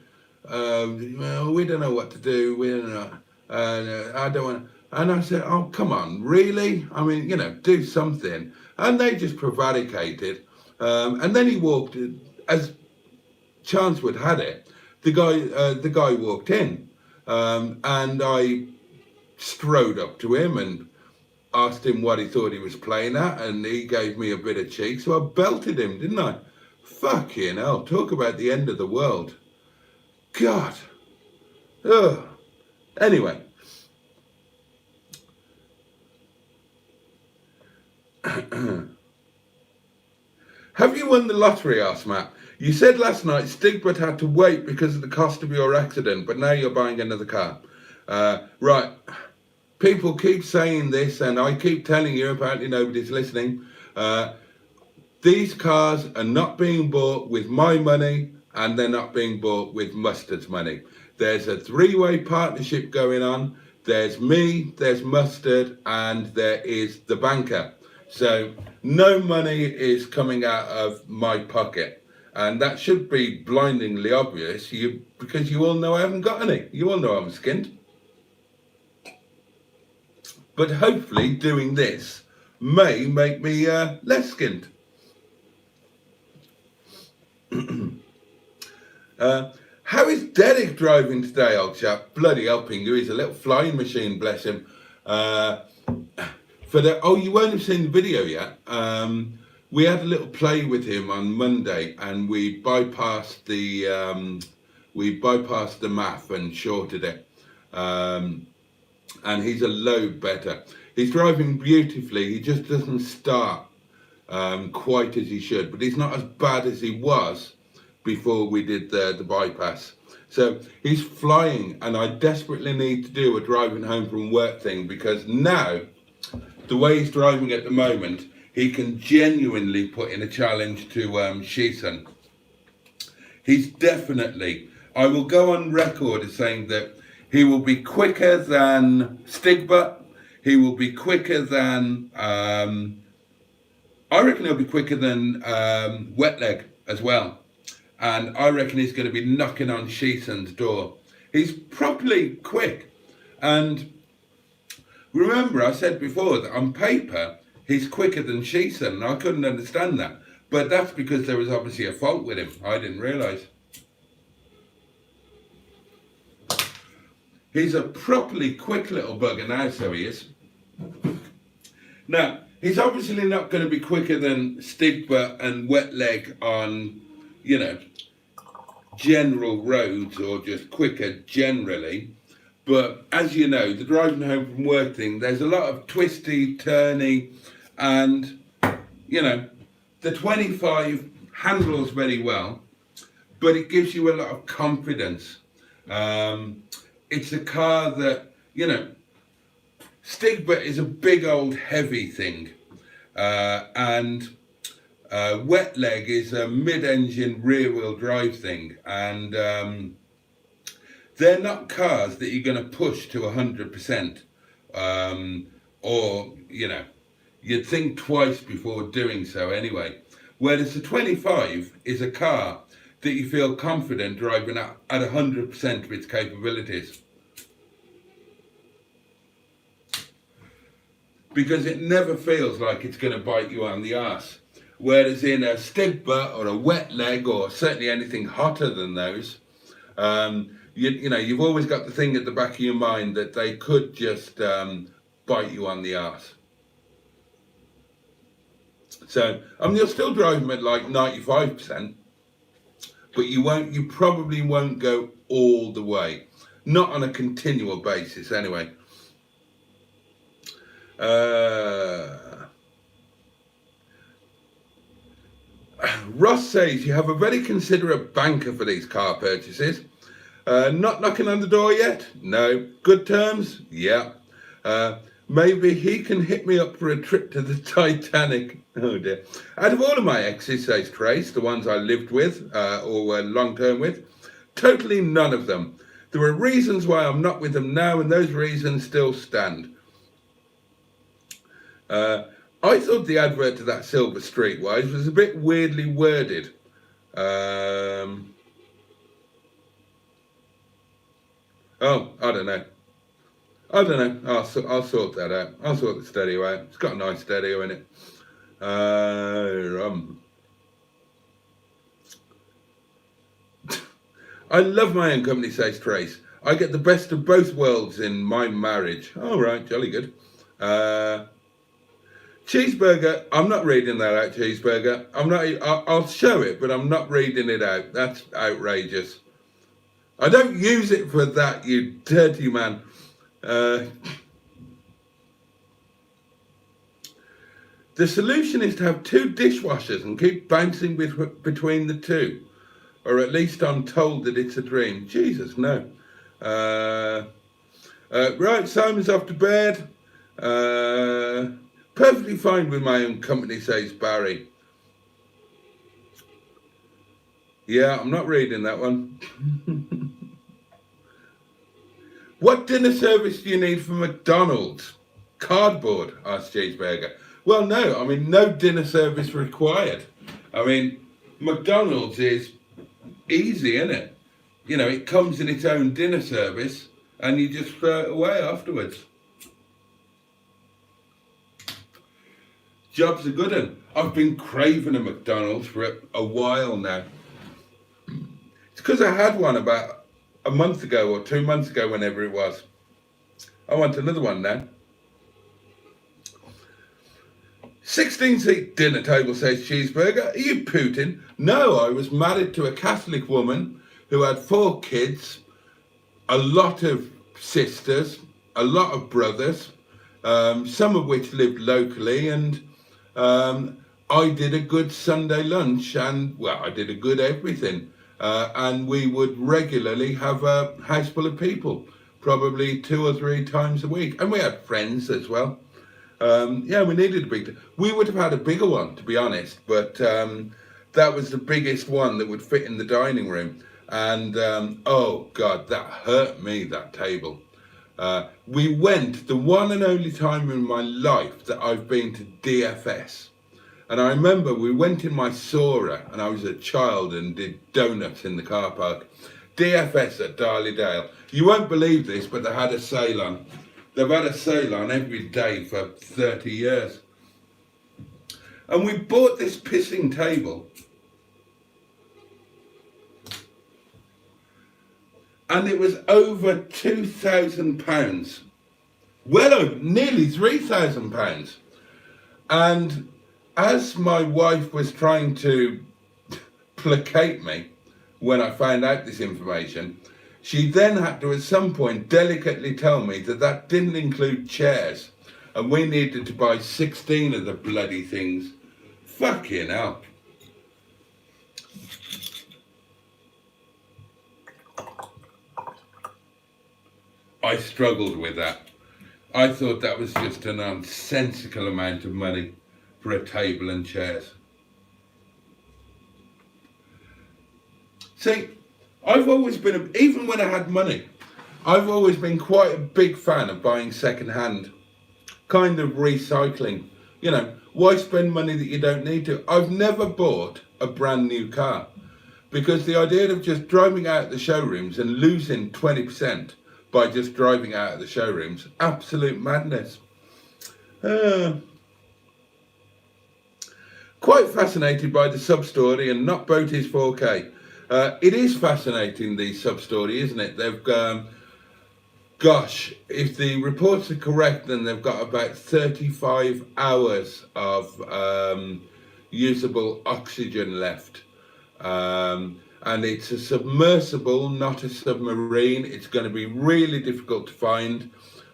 we don't know what to do, we don't know, I don't want to. And I said, oh, come on, really? I mean, you know, do something. And they just prevaricated. And then he walked, as chance would had it, the guy walked in. And I strode up to him and asked him what he thought he was playing at. And he gave me a bit of cheek. So I belted him, didn't I? Fucking hell, talk about the end of the world. God. Ugh. Anyway. Have you won the lottery, asked Matt? You said last night Stigbürt had to wait because of the cost of your accident, but now you're buying another car. Right. People keep saying this, and I keep telling you, apparently nobody's listening. These cars are not being bought with my money, and they're not being bought with Mustard's money. There's a three-way partnership going on. There's me, there's Mustard, and there is the banker. So no money is coming out of my pocket. And that should be blindingly obvious, because you all know I haven't got any. You all know I'm skint. But hopefully doing this may make me less skint. How is Derek driving today, old chap? Bloody helping you. He's a little flying machine, bless him. Oh, you won't have seen the video yet. We had a little play with him on Monday, and we bypassed the MAF and shorted it. And he's a load better. He's driving beautifully. He just doesn't start quite as he should, but he's not as bad as he was before we did the bypass. So he's flying, and I desperately need to do a driving home from work thing, because now, the way he's driving at the moment, he can genuinely put in a challenge to Shison. He's definitely, I will go on record as saying that he will be quicker than Stigbürt. He will be quicker than, I reckon he'll be quicker than Wetleg as well. And I reckon he's going to be knocking on Shison's door. He's properly quick. And remember, I said before that on paper, he's quicker than Shison. I couldn't understand that. But that's because there was obviously a fault with him. I didn't realise. He's a properly quick little bugger now, so he is. Now, he's obviously not going to be quicker than Stigbürt and Wetleg on, you know, general roads, or just quicker generally. But as you know, the driving home from work thing, there's a lot of twisty, turny, and, you know, the 25 handles very well, but it gives you a lot of confidence. It's a car that, you know, Stigbürt is a big old heavy thing, and Wetleg is a mid-engine rear-wheel drive thing, and they're not cars that you're going to push to 100%. Or, you know, you'd think twice before doing so anyway. Whereas the 25 is a car that you feel confident driving at 100% of its capabilities. Because it never feels like it's going to bite you on the arse. Whereas in a Stigbürt or a Wetleg, or certainly anything hotter than those, you know, you've always got the thing at the back of your mind that they could just bite you on the arse. So, you'll still drive them at like 95%, but you probably won't go all the way. Not on a continual basis anyway. Ross says you have a very considerate banker for these car purchases. Not knocking on the door yet? No. Good terms? Yeah. Maybe he can hit me up for a trip to the Titanic. Oh dear. Out of all of my exes, says Trace, the ones I lived with or were long term with, totally none of them. There are reasons why I'm not with them now, and those reasons still stand. I thought the advert to that Silver Streetwise was a bit weirdly worded. Oh, I don't know. I'll sort that out. I'll sort the stereo out. It's got a nice stereo in it. I love my own company, says Trace. I get the best of both worlds in my marriage. All right, jolly good. Cheeseburger, I'm not reading that out, Cheeseburger. I'll show it, but I'm not reading it out. That's outrageous. I don't use it for that, you dirty man. The solution is to have two dishwashers and keep bouncing between the two. Or at least I'm told that it's a dream. Jesus, no. Right, Simon's off to bed. Perfectly fine with my own company, says Barry. Yeah, I'm not reading that one. What dinner service do you need from McDonald's? Cardboard, asked Cheeseburger. Well, no, I mean, no dinner service required. I mean, McDonald's is easy, isn't it? You know, it comes in its own dinner service and you just throw it away afterwards. Job's a good one. I've been craving a McDonald's for a while now. It's because I had one about a month ago or 2 months ago, whenever it was. I want another one now. 16-seat dinner table, says Cheeseburger. Are you Putin? No, I was married to a Catholic woman who had 4 kids, a lot of sisters, a lot of brothers, some of which lived locally, and I did a good Sunday lunch, and, well, I did a good everything. And we would regularly have a house full of people, probably 2 or 3 times a week. And we had friends as well. Yeah, we needed a big... We would have had a bigger one, to be honest, but that was the biggest one that would fit in the dining room. And, oh, God, that hurt me, that table. We went, the one and only time in my life that I've been to DFS. And I remember we went in my Sora, and I was a child, and did donuts in the car park. DFS at Darleydale. You won't believe this, but they had a sale on. They've had a sale on every day for 30 years. And we bought this pissing table. And it was over £2,000. Well over, nearly £3,000. And as my wife was trying to placate me when I found out this information, she then had to at some point delicately tell me that that didn't include chairs, and we needed to buy 16 of the bloody things. Fucking hell. I struggled with that. I thought that was just a nonsensical amount of money for a table and chairs. See, I've always been, even when I had money, I've always been quite a big fan of buying second-hand, kind of recycling. You know, why spend money that you don't need to? I've never bought a brand new car because the idea of just driving out of the showrooms and losing 20% by just driving out of the showrooms, absolute madness. Quite fascinated by the sub-story and not Boaty's 4K. It is fascinating, the sub-story, isn't it? They've gosh, if the reports are correct, then they've got about 35 hours of usable oxygen left. And it's a submersible, not a submarine. It's going to be really difficult to find.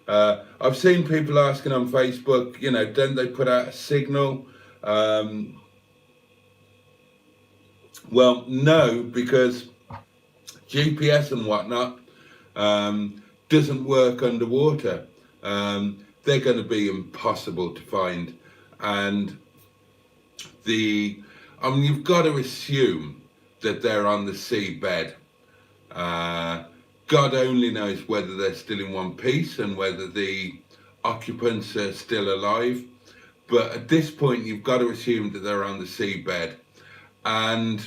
I've seen people asking on Facebook, you know, don't they put out a signal? Well, no, because GPS and whatnot doesn't work underwater. They're going to be impossible to find. And you've got to assume that they're on the seabed. God only knows whether they're still in one piece and whether the occupants are still alive. But at this point, you've got to assume that they're on the seabed. And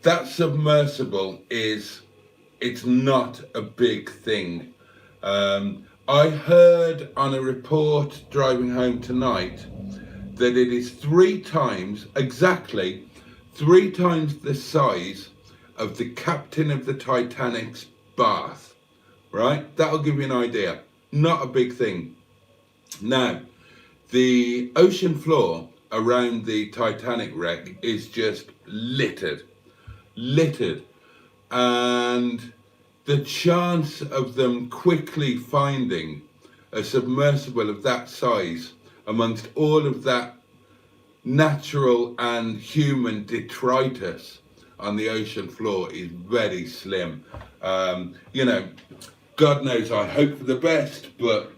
that submersible it's not a big thing. I heard on a report driving home tonight that it is exactly three times the size of the captain of the Titanic's bath, right? That'll give you an idea. Not a big thing. Now, the ocean floor around the Titanic wreck is just littered. And the chance of them quickly finding a submersible of that size amongst all of that natural and human detritus on the ocean floor is very slim. You know, God knows I hope for the best, but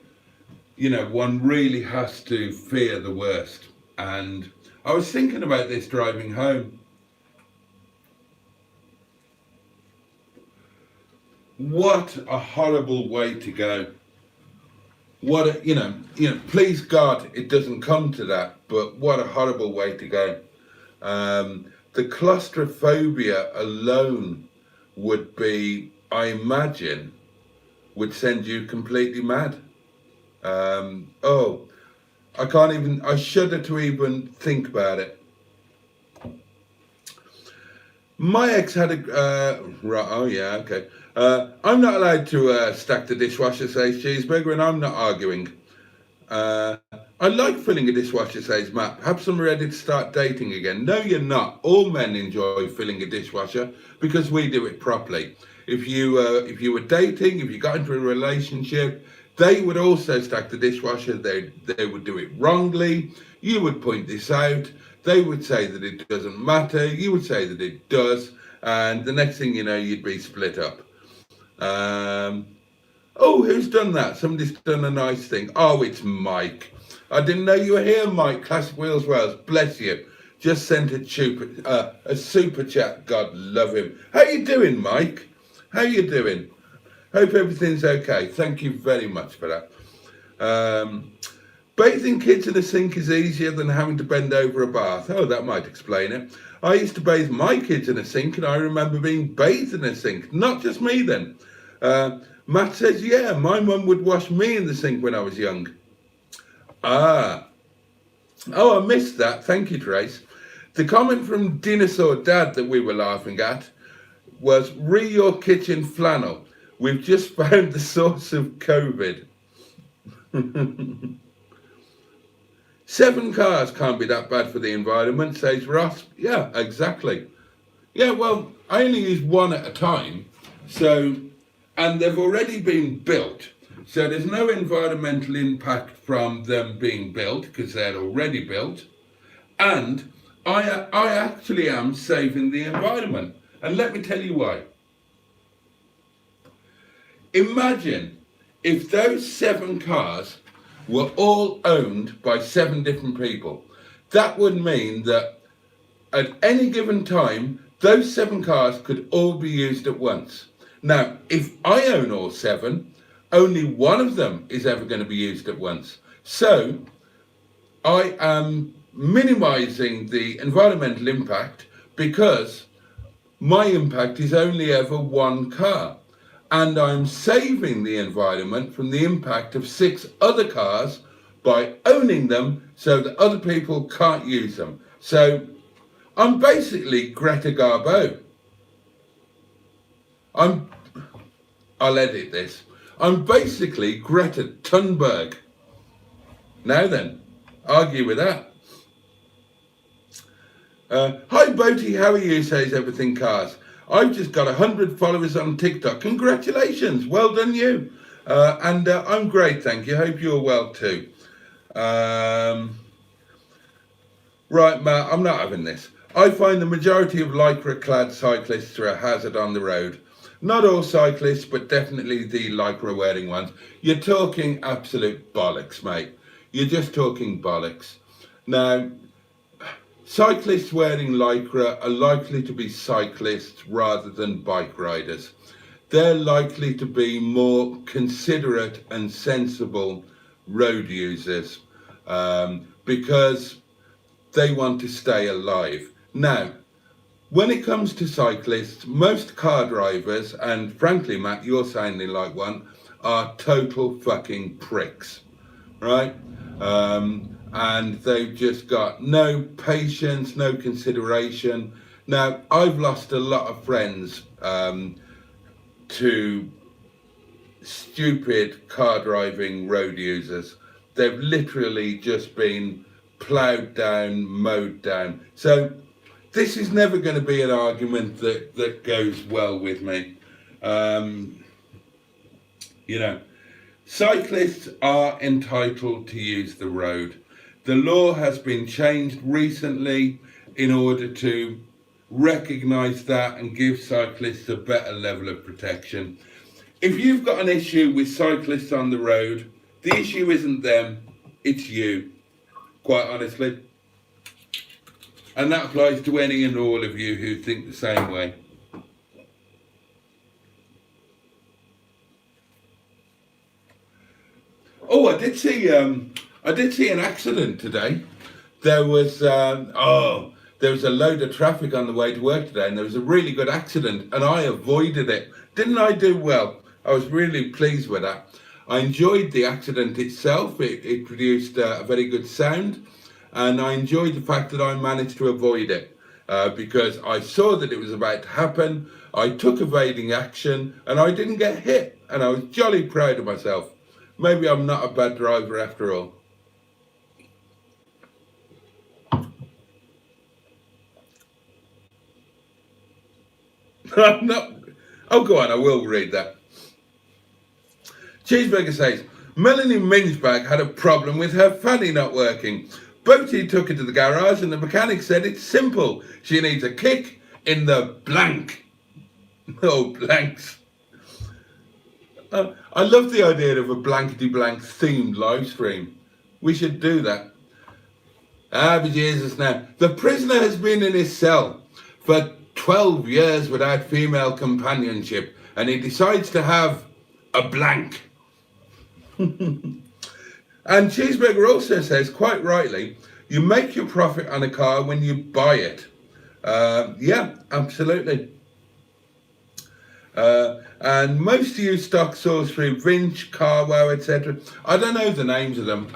you know, one really has to fear the worst. And I was thinking about this driving home. What a horrible way to go. You know, please God, it doesn't come to that, but what a horrible way to go. The claustrophobia alone would be, I imagine, would send you completely mad. I shudder to even think about it. My ex had I'm not allowed to stack the dishwasher, says Cheeseburger, and I'm not arguing. I like filling a dishwasher, says Matt. Perhaps I'm ready to start dating again. No, you're not. All men enjoy filling a dishwasher because we do it properly. If you were dating, if you got into a relationship, they would also stack the dishwasher. They would do it wrongly. You would point this out. They would say that it doesn't matter. You would say that it does. And the next thing you know, you'd be split up. Who's done that? Somebody's done a nice thing. Oh, it's Mike. I didn't know you were here, Mike. Classic Wheels Wales. Bless you. Just sent a super chat. God love him. How you doing, Mike? How you doing? Hope everything's okay. Thank you very much for that. Bathing kids in a sink is easier than having to bend over a bath. Oh, that might explain it. I used to bathe my kids in a sink, and I remember being bathed in a sink. Not just me then. Matt says, yeah, my mum would wash me in the sink when I was young. I missed that. Thank you, Trace. The comment from Dinosaur Dad that we were laughing at was, re your kitchen flannel. We've just found the source of COVID. 7 cars can't be that bad for the environment, says Ross. Yeah, exactly. Yeah, well, I only use one at a time. And they've already been built. So there's no environmental impact from them being built because they're already built. And I actually am saving the environment. And let me tell you why. Imagine if those 7 cars were all owned by 7 different people. That would mean that at any given time, those 7 cars could all be used at once. Now, if I own all 7, only one of them is ever going to be used at once. So I am minimizing the environmental impact because my impact is only ever 1 car. And I'm saving the environment from the impact of 6 other cars by owning them so that other people can't use them. So I'm basically Greta Garbo. I'll edit this. I'm basically Greta Thunberg. Now then, argue with that. Hi Boaty, how are you? Says Everything Cars. I've just got 100 followers on TikTok. Congratulations, well done you. And I'm great, thank you. Hope you're well too. Right, Matt, I'm not having this. I find the majority of Lycra clad cyclists are a hazard on the road. Not all cyclists, but definitely the Lycra wearing ones. You're talking absolute bollocks, mate. You're just talking bollocks. Now, cyclists wearing Lycra are likely to be cyclists rather than bike riders. They're likely to be more considerate and sensible road users because they want to stay alive. Now, when it comes to cyclists, most car drivers, and frankly, Matt, you're sounding like one, are total fucking pricks, right? And they've just got no patience, no consideration. Now, I've lost a lot of friends to stupid car driving road users. They've literally just been ploughed down, mowed down. So this is never going to be an argument that goes well with me. You know, cyclists are entitled to use the road. The law has been changed recently in order to recognise that and give cyclists a better level of protection. If you've got an issue with cyclists on the road, the issue isn't them, it's you, quite honestly. And that applies to any and all of you who think the same way. Oh, I did see an accident today. There was there was a load of traffic on the way to work today, and there was a really good accident, and I avoided it. Didn't I do well? I was really pleased with that. I enjoyed the accident itself. It produced a very good sound, and I enjoyed the fact that I managed to avoid it because I saw that it was about to happen. I took evading action, and I didn't get hit, and I was jolly proud of myself. Maybe I'm not a bad driver after all. No. Oh, go on, I will read that. Cheeseburger says, Melanie Minchbag had a problem with her fanny not working. Boaty took it to the garage and the mechanic said it's simple. She needs a kick in the blank. Oh, blanks. I love the idea of a blankety-blank themed live stream. We should do that. But Jesus now. The prisoner has been in his cell for 12 years without female companionship, and he decides to have a blank. And Cheeseburger also says, quite rightly, you make your profit on a car when you buy it. Yeah, absolutely. And most of you stock source through Vinch, Carwow, etc. I don't know the names of them.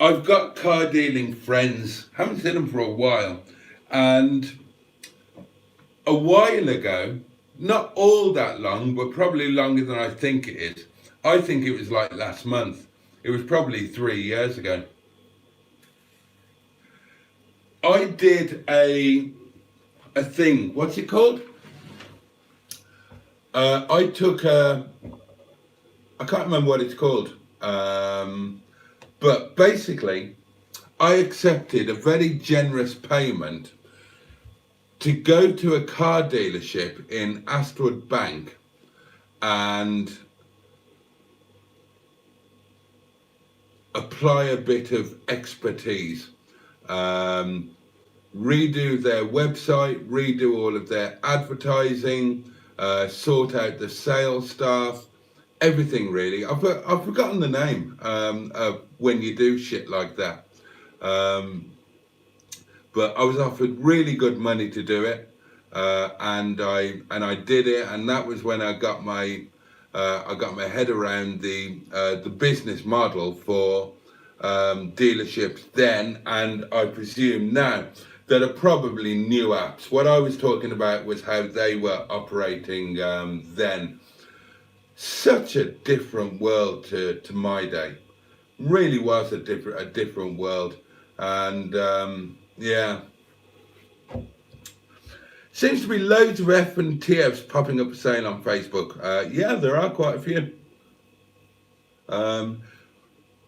I've got car dealing friends, haven't seen them for a while, and a while ago, not all that long, but probably longer than I think it is. I think it was like last month. It was probably 3 years ago. I did a thing. What's it called? I took I can't remember what it's called. But basically, I accepted a very generous payment to go to a car dealership in Astwood Bank and apply a bit of expertise. redo their website, redo all of their advertising, sort out the sales staff, everything really. I've forgotten the name of when you do shit like that. But I was offered really good money to do it, and I did it, and that was when I got my head around the business model for dealerships then, and I presume now that are probably new apps. What I was talking about was how they were operating then. Such a different world to my day. Really was a different world, and yeah. Seems to be loads of F and TFs popping up for sale on Facebook. Yeah, there are quite a few.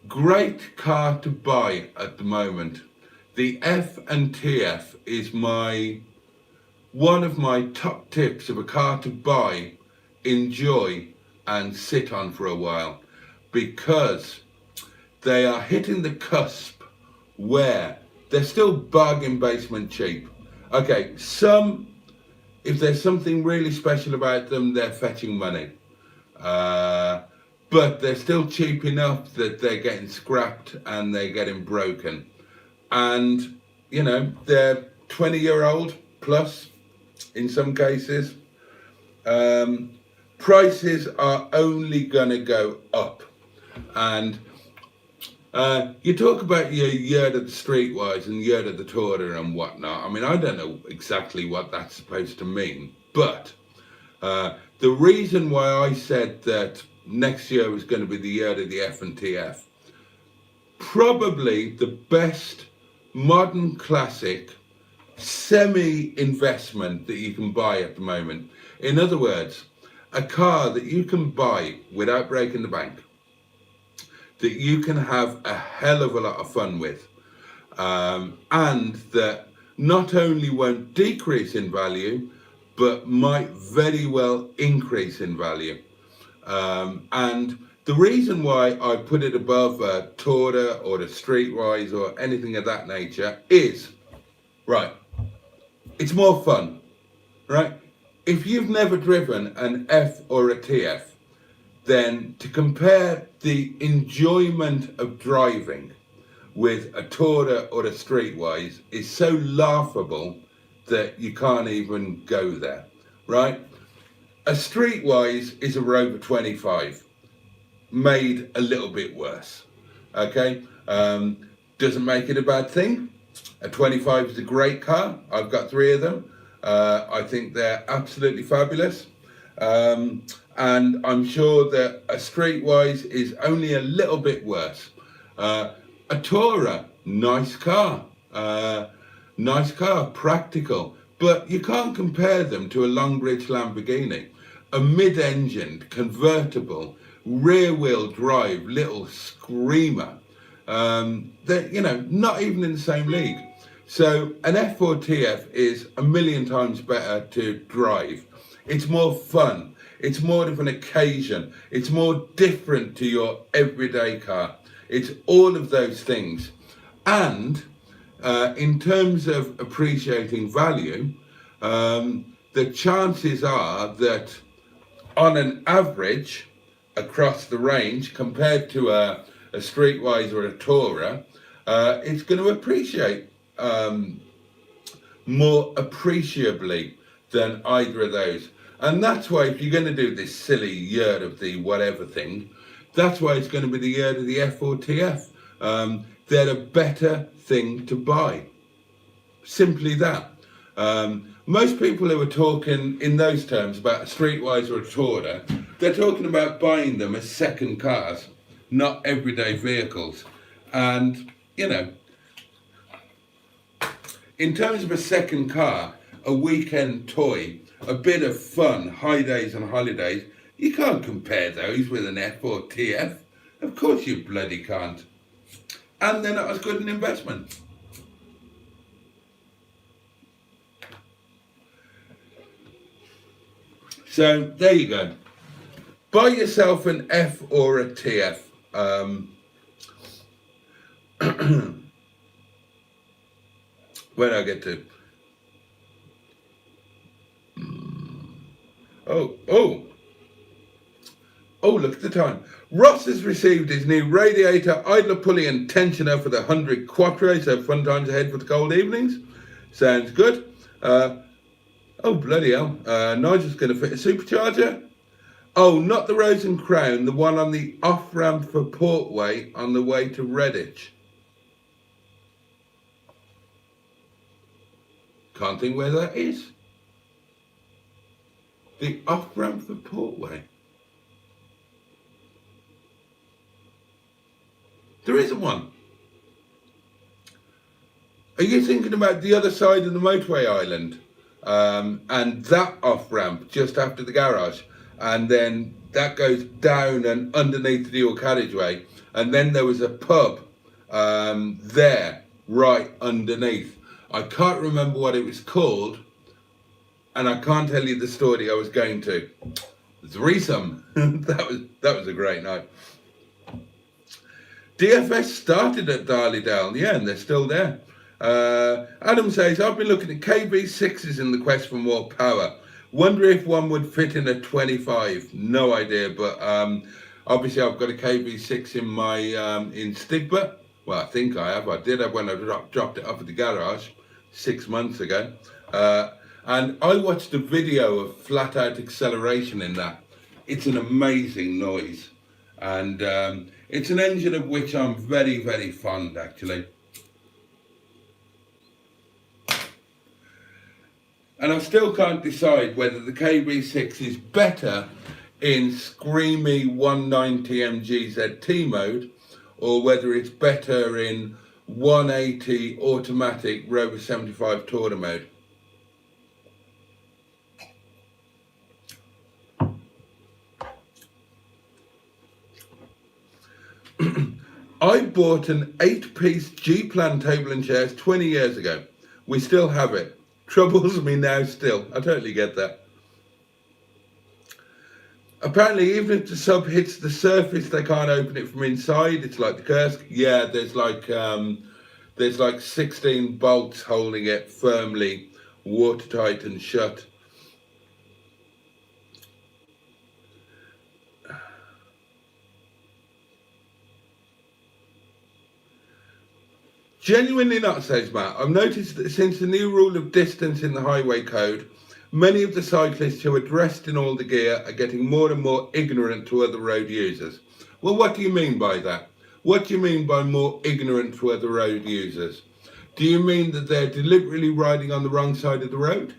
Great car to buy at the moment. The F and TF is one of my top tips of a car to buy, enjoy, and sit on for a while, because they are hitting the cusp where they're still bargain basement cheap. Okay, if there's something really special about them, they're fetching money. But they're still cheap enough that they're getting scrapped and they're getting broken. And, you know, they're 20-year-old plus in some cases. Prices are only going to go up. And you talk about your yard of the streetwise and yard of the Tourer and whatnot. I mean, I don't know exactly what that's supposed to mean, but the reason why I said that next year was going to be the year of the F and TF, probably the best modern classic semi-investment that you can buy at the moment. In other words, a car that you can buy without breaking the bank, that you can have a hell of a lot of fun with, and that not only won't decrease in value, but might very well increase in value. And the reason why I put it above a Tourer or a Streetwise or anything of that nature is, right, it's more fun, right? If you've never driven an F or a TF, then to compare the enjoyment of driving with a Tourer or a Streetwise is so laughable that you can't even go there, right? A Streetwise is a Rover 25, made a little bit worse, okay? Doesn't make it a bad thing. A 25 is a great car. I've got 3 of them. I think they're absolutely fabulous. And I'm sure that a Streetwise is only a little bit worse. A Tourer, nice car, practical, but you can't compare them to a Longbridge Lamborghini, a mid-engined, convertible, rear-wheel drive little screamer. They're, you know, not even in the same league. So an F or TF is a million times better to drive. It's more fun. It's more of an occasion. It's more different to your everyday car. It's all of those things. And in terms of appreciating value, the chances are that on an average across the range, compared to a Streetwise or a Tourer, it's going to appreciate more appreciably than either of those. And that's why if you're going to do this silly year of the whatever thing, that's why it's going to be the year of the F or TF. They're a better thing to buy. Simply that. Most people who are talking in those terms about a Streetwise or a Tourer, they're talking about buying them as second cars, not everyday vehicles. And, you know, in terms of a second car, a weekend toy, a bit of fun, high days and holidays, you can't compare those with an F or TF. Of course you bloody can't. And they're not as good an investment. So there you go. Buy yourself an F or a TF. Where do I get to? Oh, look at the time. Ross has received his new radiator, idler pulley and tensioner for the 100 Quattro, so fun times ahead for the cold evenings. Sounds good. Oh, bloody hell. Nigel's going to fit a supercharger. Oh, not the Rose and Crown, the one on the off-ramp for Portway on the way to Redditch. Can't think where that is. The off-ramp for Portway. There isn't one. Are you thinking about the other side of the motorway island? And that off-ramp just after the garage? And then that goes down and underneath the dual carriageway. And then there was a pub there, right underneath. I can't remember what it was called. And I can't tell you the story I was going to. Threesome. that was a great night. DFS started at Darley-Dale, yeah, and they're still there. Adam says, I've been looking at KB6s in the quest for more power. Wonder if one would fit in a 25. No idea, but obviously I've got a KB6 in my in Stigbürt. Well, I think I have. I did have when I dropped it off at the garage 6 months ago. And I watched a video of flat out acceleration in that. It's an amazing noise. And it's an engine of which I'm very, very fond, actually. And I still can't decide whether the KB6 is better in screamy 190 MGZT mode or whether it's better in 180 automatic Rover 75 Tourer mode. I bought an 8-piece G-Plan table and chairs 20 years ago. We still have it. Troubles me now still. I totally get that. Apparently, even if the sub hits the surface, they can't open it from inside. It's like the Kursk. Yeah, there's like 16 bolts holding it firmly, watertight and shut. Genuinely not, says Matt. I've noticed that since the new rule of distance in the highway code, many of the cyclists who are dressed in all the gear are getting more and more ignorant to other road users. Well, what do you mean by that? What do you mean by more ignorant to other road users? Do you mean that they're deliberately riding on the wrong side of the road?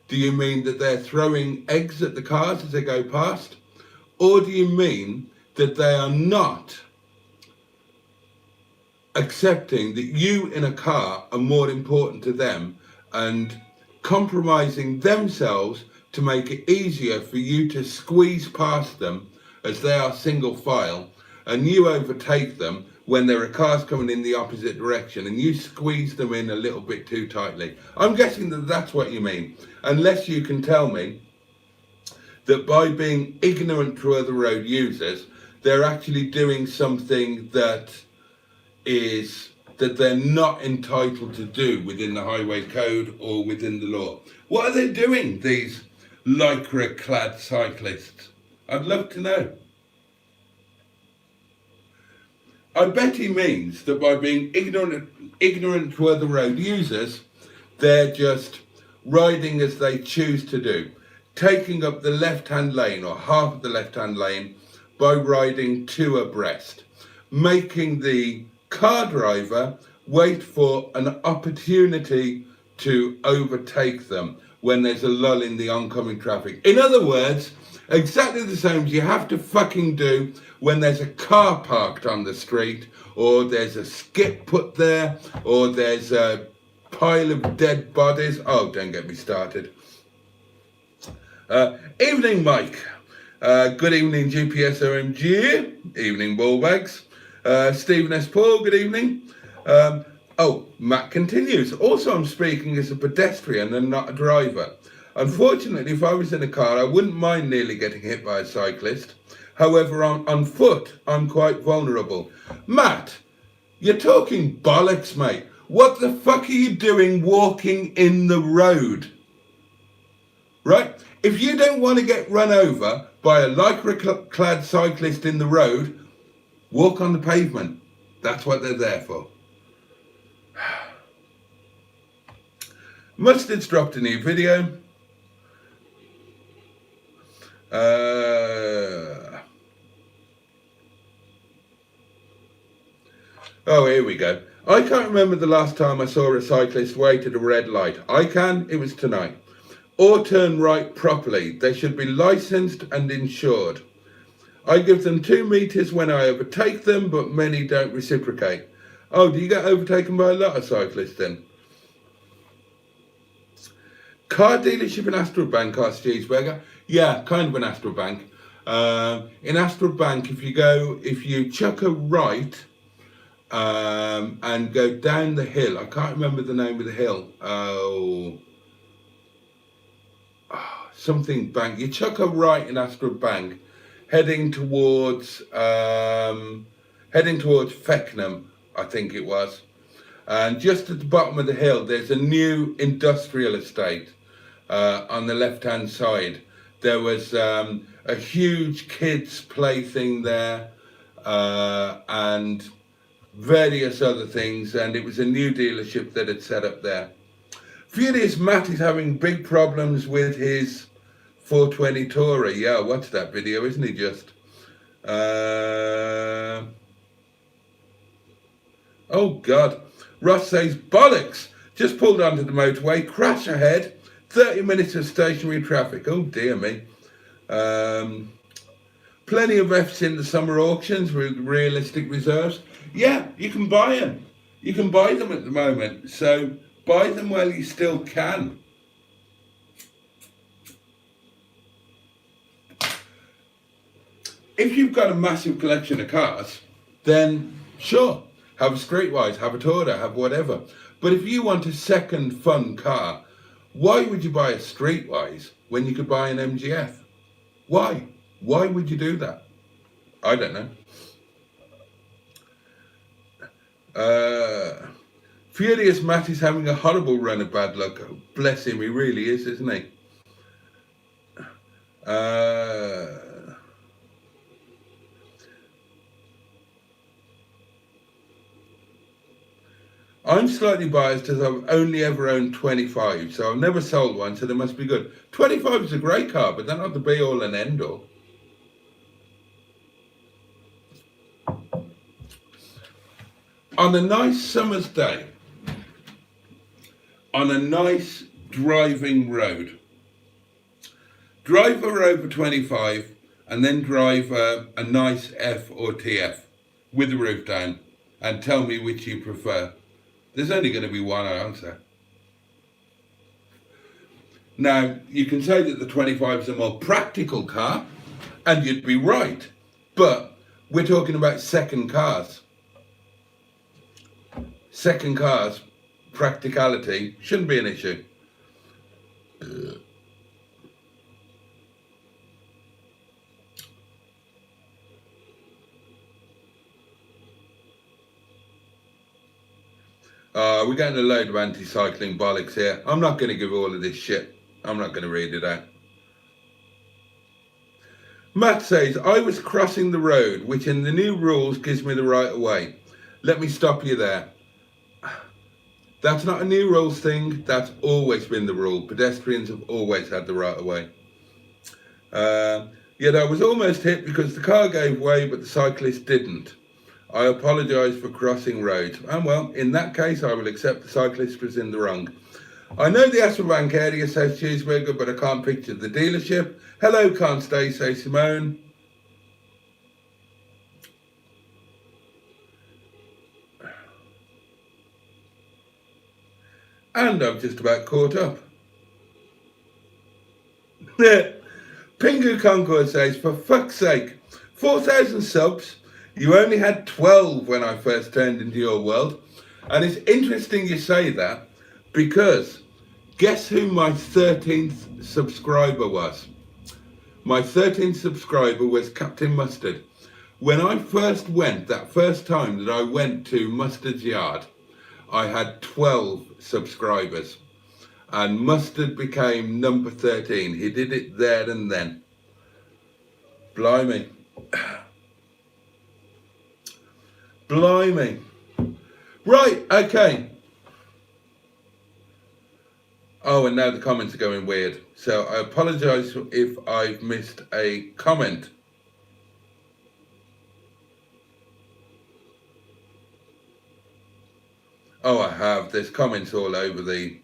Do you mean that they're throwing eggs at the cars as they go past? Or do you mean that they are not accepting that you in a car are more important to them and compromising themselves to make it easier for you to squeeze past them as they are single file and you overtake them when there are cars coming in the opposite direction and you squeeze them in a little bit too tightly? I'm guessing that that's what you mean, unless you can tell me that by being ignorant to other road users, they're actually doing something that they're not entitled to do within the highway code or within the law. What are they doing, these Lycra clad cyclists? I'd love to know. I bet he means that by being ignorant to other road users, they're just riding as they choose to do, taking up the left-hand lane or half of the left-hand lane by riding two abreast, making the car driver wait for an opportunity to overtake them when there's a lull in the oncoming traffic. In other words, exactly the same as you have to fucking do when there's a car parked on the street, or there's a skip put there, or there's a pile of dead bodies. Oh, don't get me started. Evening, Mike. Good evening, GPS OMG. Evening, Ballbags. Stephen S. Paul, good evening. Matt continues. Also, I'm speaking as a pedestrian and not a driver. Unfortunately, if I was in a car, I wouldn't mind nearly getting hit by a cyclist. However, on foot, I'm quite vulnerable. Matt, you're talking bollocks, mate. What the fuck are you doing walking in the road? Right? If you don't want to get run over by a Lycra clad cyclist in the road, walk on the pavement. That's what they're there for. Mustard's dropped a new video. Oh, here we go. I can't remember the last time I saw a cyclist wait at a red light. I can, it was tonight. Or turn right properly. They should be licensed and insured. I give them 2 meters when I overtake them, but many don't reciprocate. Oh, do you get overtaken by a lot of cyclists then? Car dealership in Astral Bank asks Cheeseburger. Yeah, kind of an Astral Bank. In Astral Bank, if you chuck a right and go down the hill, I can't remember the name of the hill. Something Bank. You chuck a right in Astral Bank, heading towards Feckenham, I think it was. And just at the bottom of the hill, there's a new industrial estate on the left-hand side. There was a huge kids' plaything there and various other things, and it was a new dealership that had set up there. Furious Matt is having big problems with his 420 Tourer. Yeah, watch that video, isn't he just? Oh God. Ross says, bollocks, just pulled onto the motorway, crash ahead, 30 minutes of stationary traffic. Oh dear me. Plenty of Fs in the summer auctions with realistic reserves. Yeah, you can buy them. You can buy them at the moment. So buy them while you still can. If you've got a massive collection of cars, then sure, have a Streetwise, have a Tourer, have whatever. But if you want a second fun car, why would you buy a Streetwise when you could buy an MGF? Why? Why would you do that? I don't know. Furious Matt is having a horrible run of bad luck. Oh, bless him, he really is, isn't he? I'm slightly biased as I've only ever owned 25, so I've never sold one, so they must be good. 25 is a great car, but they're not the be all and end all. On a nice summer's day, on a nice driving road, drive her over 25 and then drive a nice F or TF with the roof down and tell me which you prefer. There's only going to be one answer. Now, you can say that the 25 is a more practical car, and you'd be right, but we're talking about second cars. Second cars, practicality shouldn't be an issue. We're getting a load of anti-cycling bollocks here. I'm not going to give all of this shit. I'm not going to read it out. Matt says, I was crossing the road, which in the new rules gives me the right of way. Let me stop you there. That's not a new rules thing. That's always been the rule. Pedestrians have always had the right of way. Yet I was almost hit because the car gave way, but the cyclist didn't. I apologise for crossing roads. And well, in that case, I will accept the cyclist was in the wrong. I know the Asselbank area, says Cheeseburger, but I can't picture the dealership. Hello, can't stay, says Simone. And I've just about caught up. Pingu Concord says, for fuck's sake, 4,000 subs. You only had 12 when I first turned into your world. And it's interesting you say that because guess who my 13th subscriber was? My 13th subscriber was Captain Mustard. When I first went, that first time that I went to Mustard's yard, I had 12 subscribers. And Mustard became number 13. He did it there and then. Blimey. Blimey. Right, okay. Oh, and now the comments are going weird. So I apologise if I've missed a comment. Oh, I have. There's comments all over the...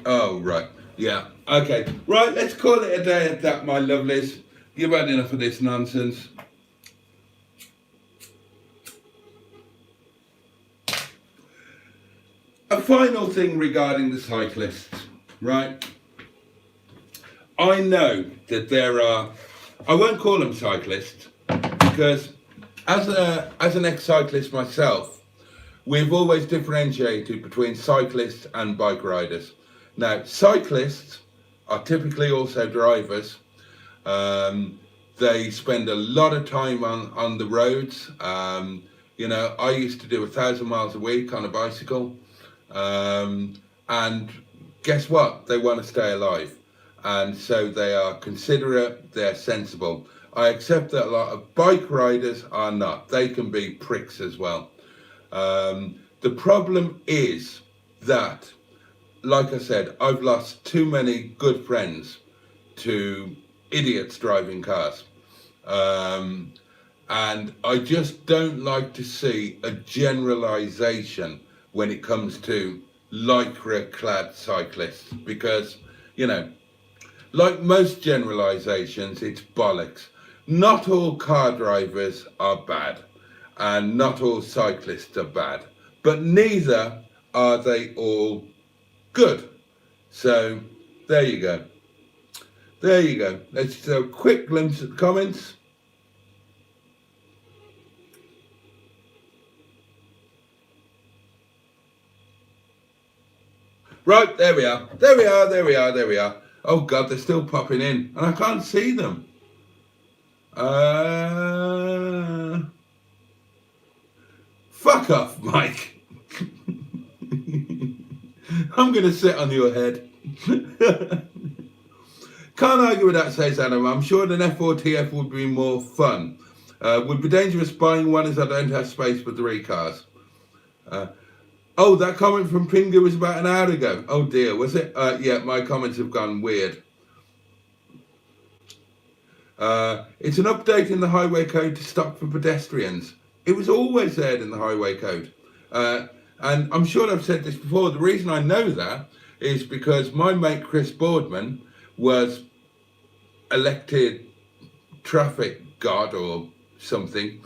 Oh, right. Yeah. Okay. Right, let's call it a day at that, my lovelies. You've had enough of this nonsense. A final thing regarding the cyclists, right? I know that there are... I won't call them cyclists because as an ex-cyclist myself, we've always differentiated between cyclists and bike riders. Now, cyclists are typically also drivers. They spend a lot of time on the roads. You know, I used to do 1,000 miles a week on a bicycle. And guess what? They want to stay alive. And so they are considerate, they're sensible. I accept that a lot of bike riders are not. They can be pricks as well. The problem is that, like I said, I've lost too many good friends to idiots driving cars. And I just don't like to see a generalisation when it comes to Lycra clad cyclists, because, you know, like most generalisations, it's bollocks. Not all car drivers are bad, and not all cyclists are bad, but neither are they all good. So there you go. There you go. Let's do a quick glimpse at the comments. Right, there we are. There we are, there we are, there we are. Oh God, they're still popping in and I can't see them. Fuck off, Mike. I'm going to sit on your head. Can't argue with that, says Adam. I'm sure an F4TF would be more fun. Would be dangerous buying one as I don't have space for 3 cars. Oh, that comment from Pingu was about an hour ago. Oh dear, was it? Yeah, my comments have gone weird. It's an update in the highway code to stop for pedestrians. It was always there in the highway code. And I'm sure I've said this before. The reason I know that is because my mate Chris Boardman was elected traffic god or something.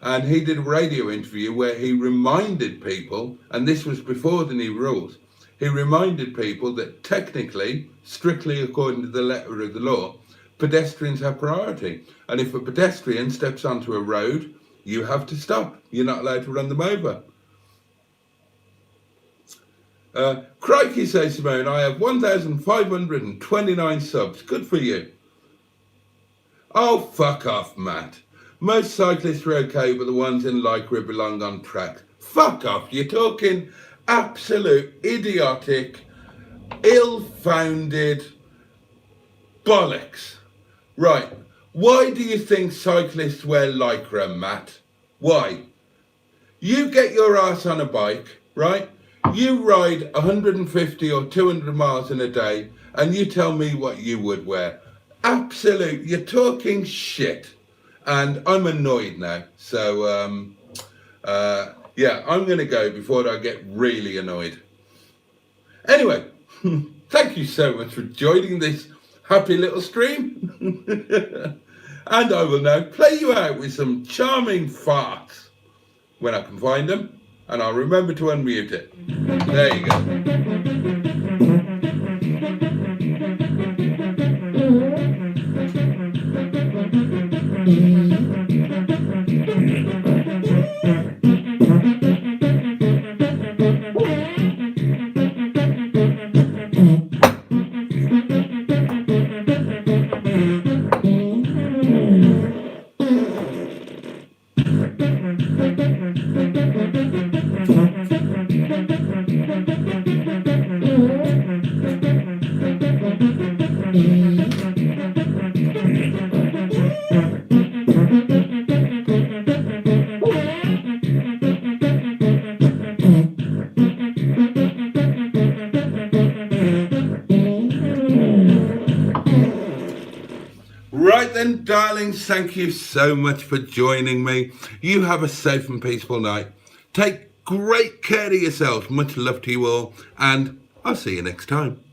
And he did a radio interview where he reminded people, and this was before the new rules, he reminded people that technically, strictly according to the letter of the law, pedestrians have priority. And if a pedestrian steps onto a road, you have to stop. You're not allowed to run them over. Crikey, says Simone, I have 1,529 subs. Good for you. Oh, fuck off, Matt. Most cyclists are okay, but the ones in Lycra belong on track. Fuck off, you're talking absolute idiotic, ill-founded bollocks. Right, why do you think cyclists wear Lycra, Matt? Why? You get your ass on a bike, right? You ride 150 or 200 miles in a day, and you tell me what you would wear. Absolute, you're talking shit. And I'm annoyed now, so yeah, I'm going to go before I get really annoyed. Anyway, thank you so much for joining this happy little stream. And I will now play you out with some charming farts when I can find them, and I'll remember to unmute it. There you go. Right then, darlings, thank you so much for joining me. You have a safe and peaceful night. Take great care of yourselves. Much love to you all, and I'll see you next time.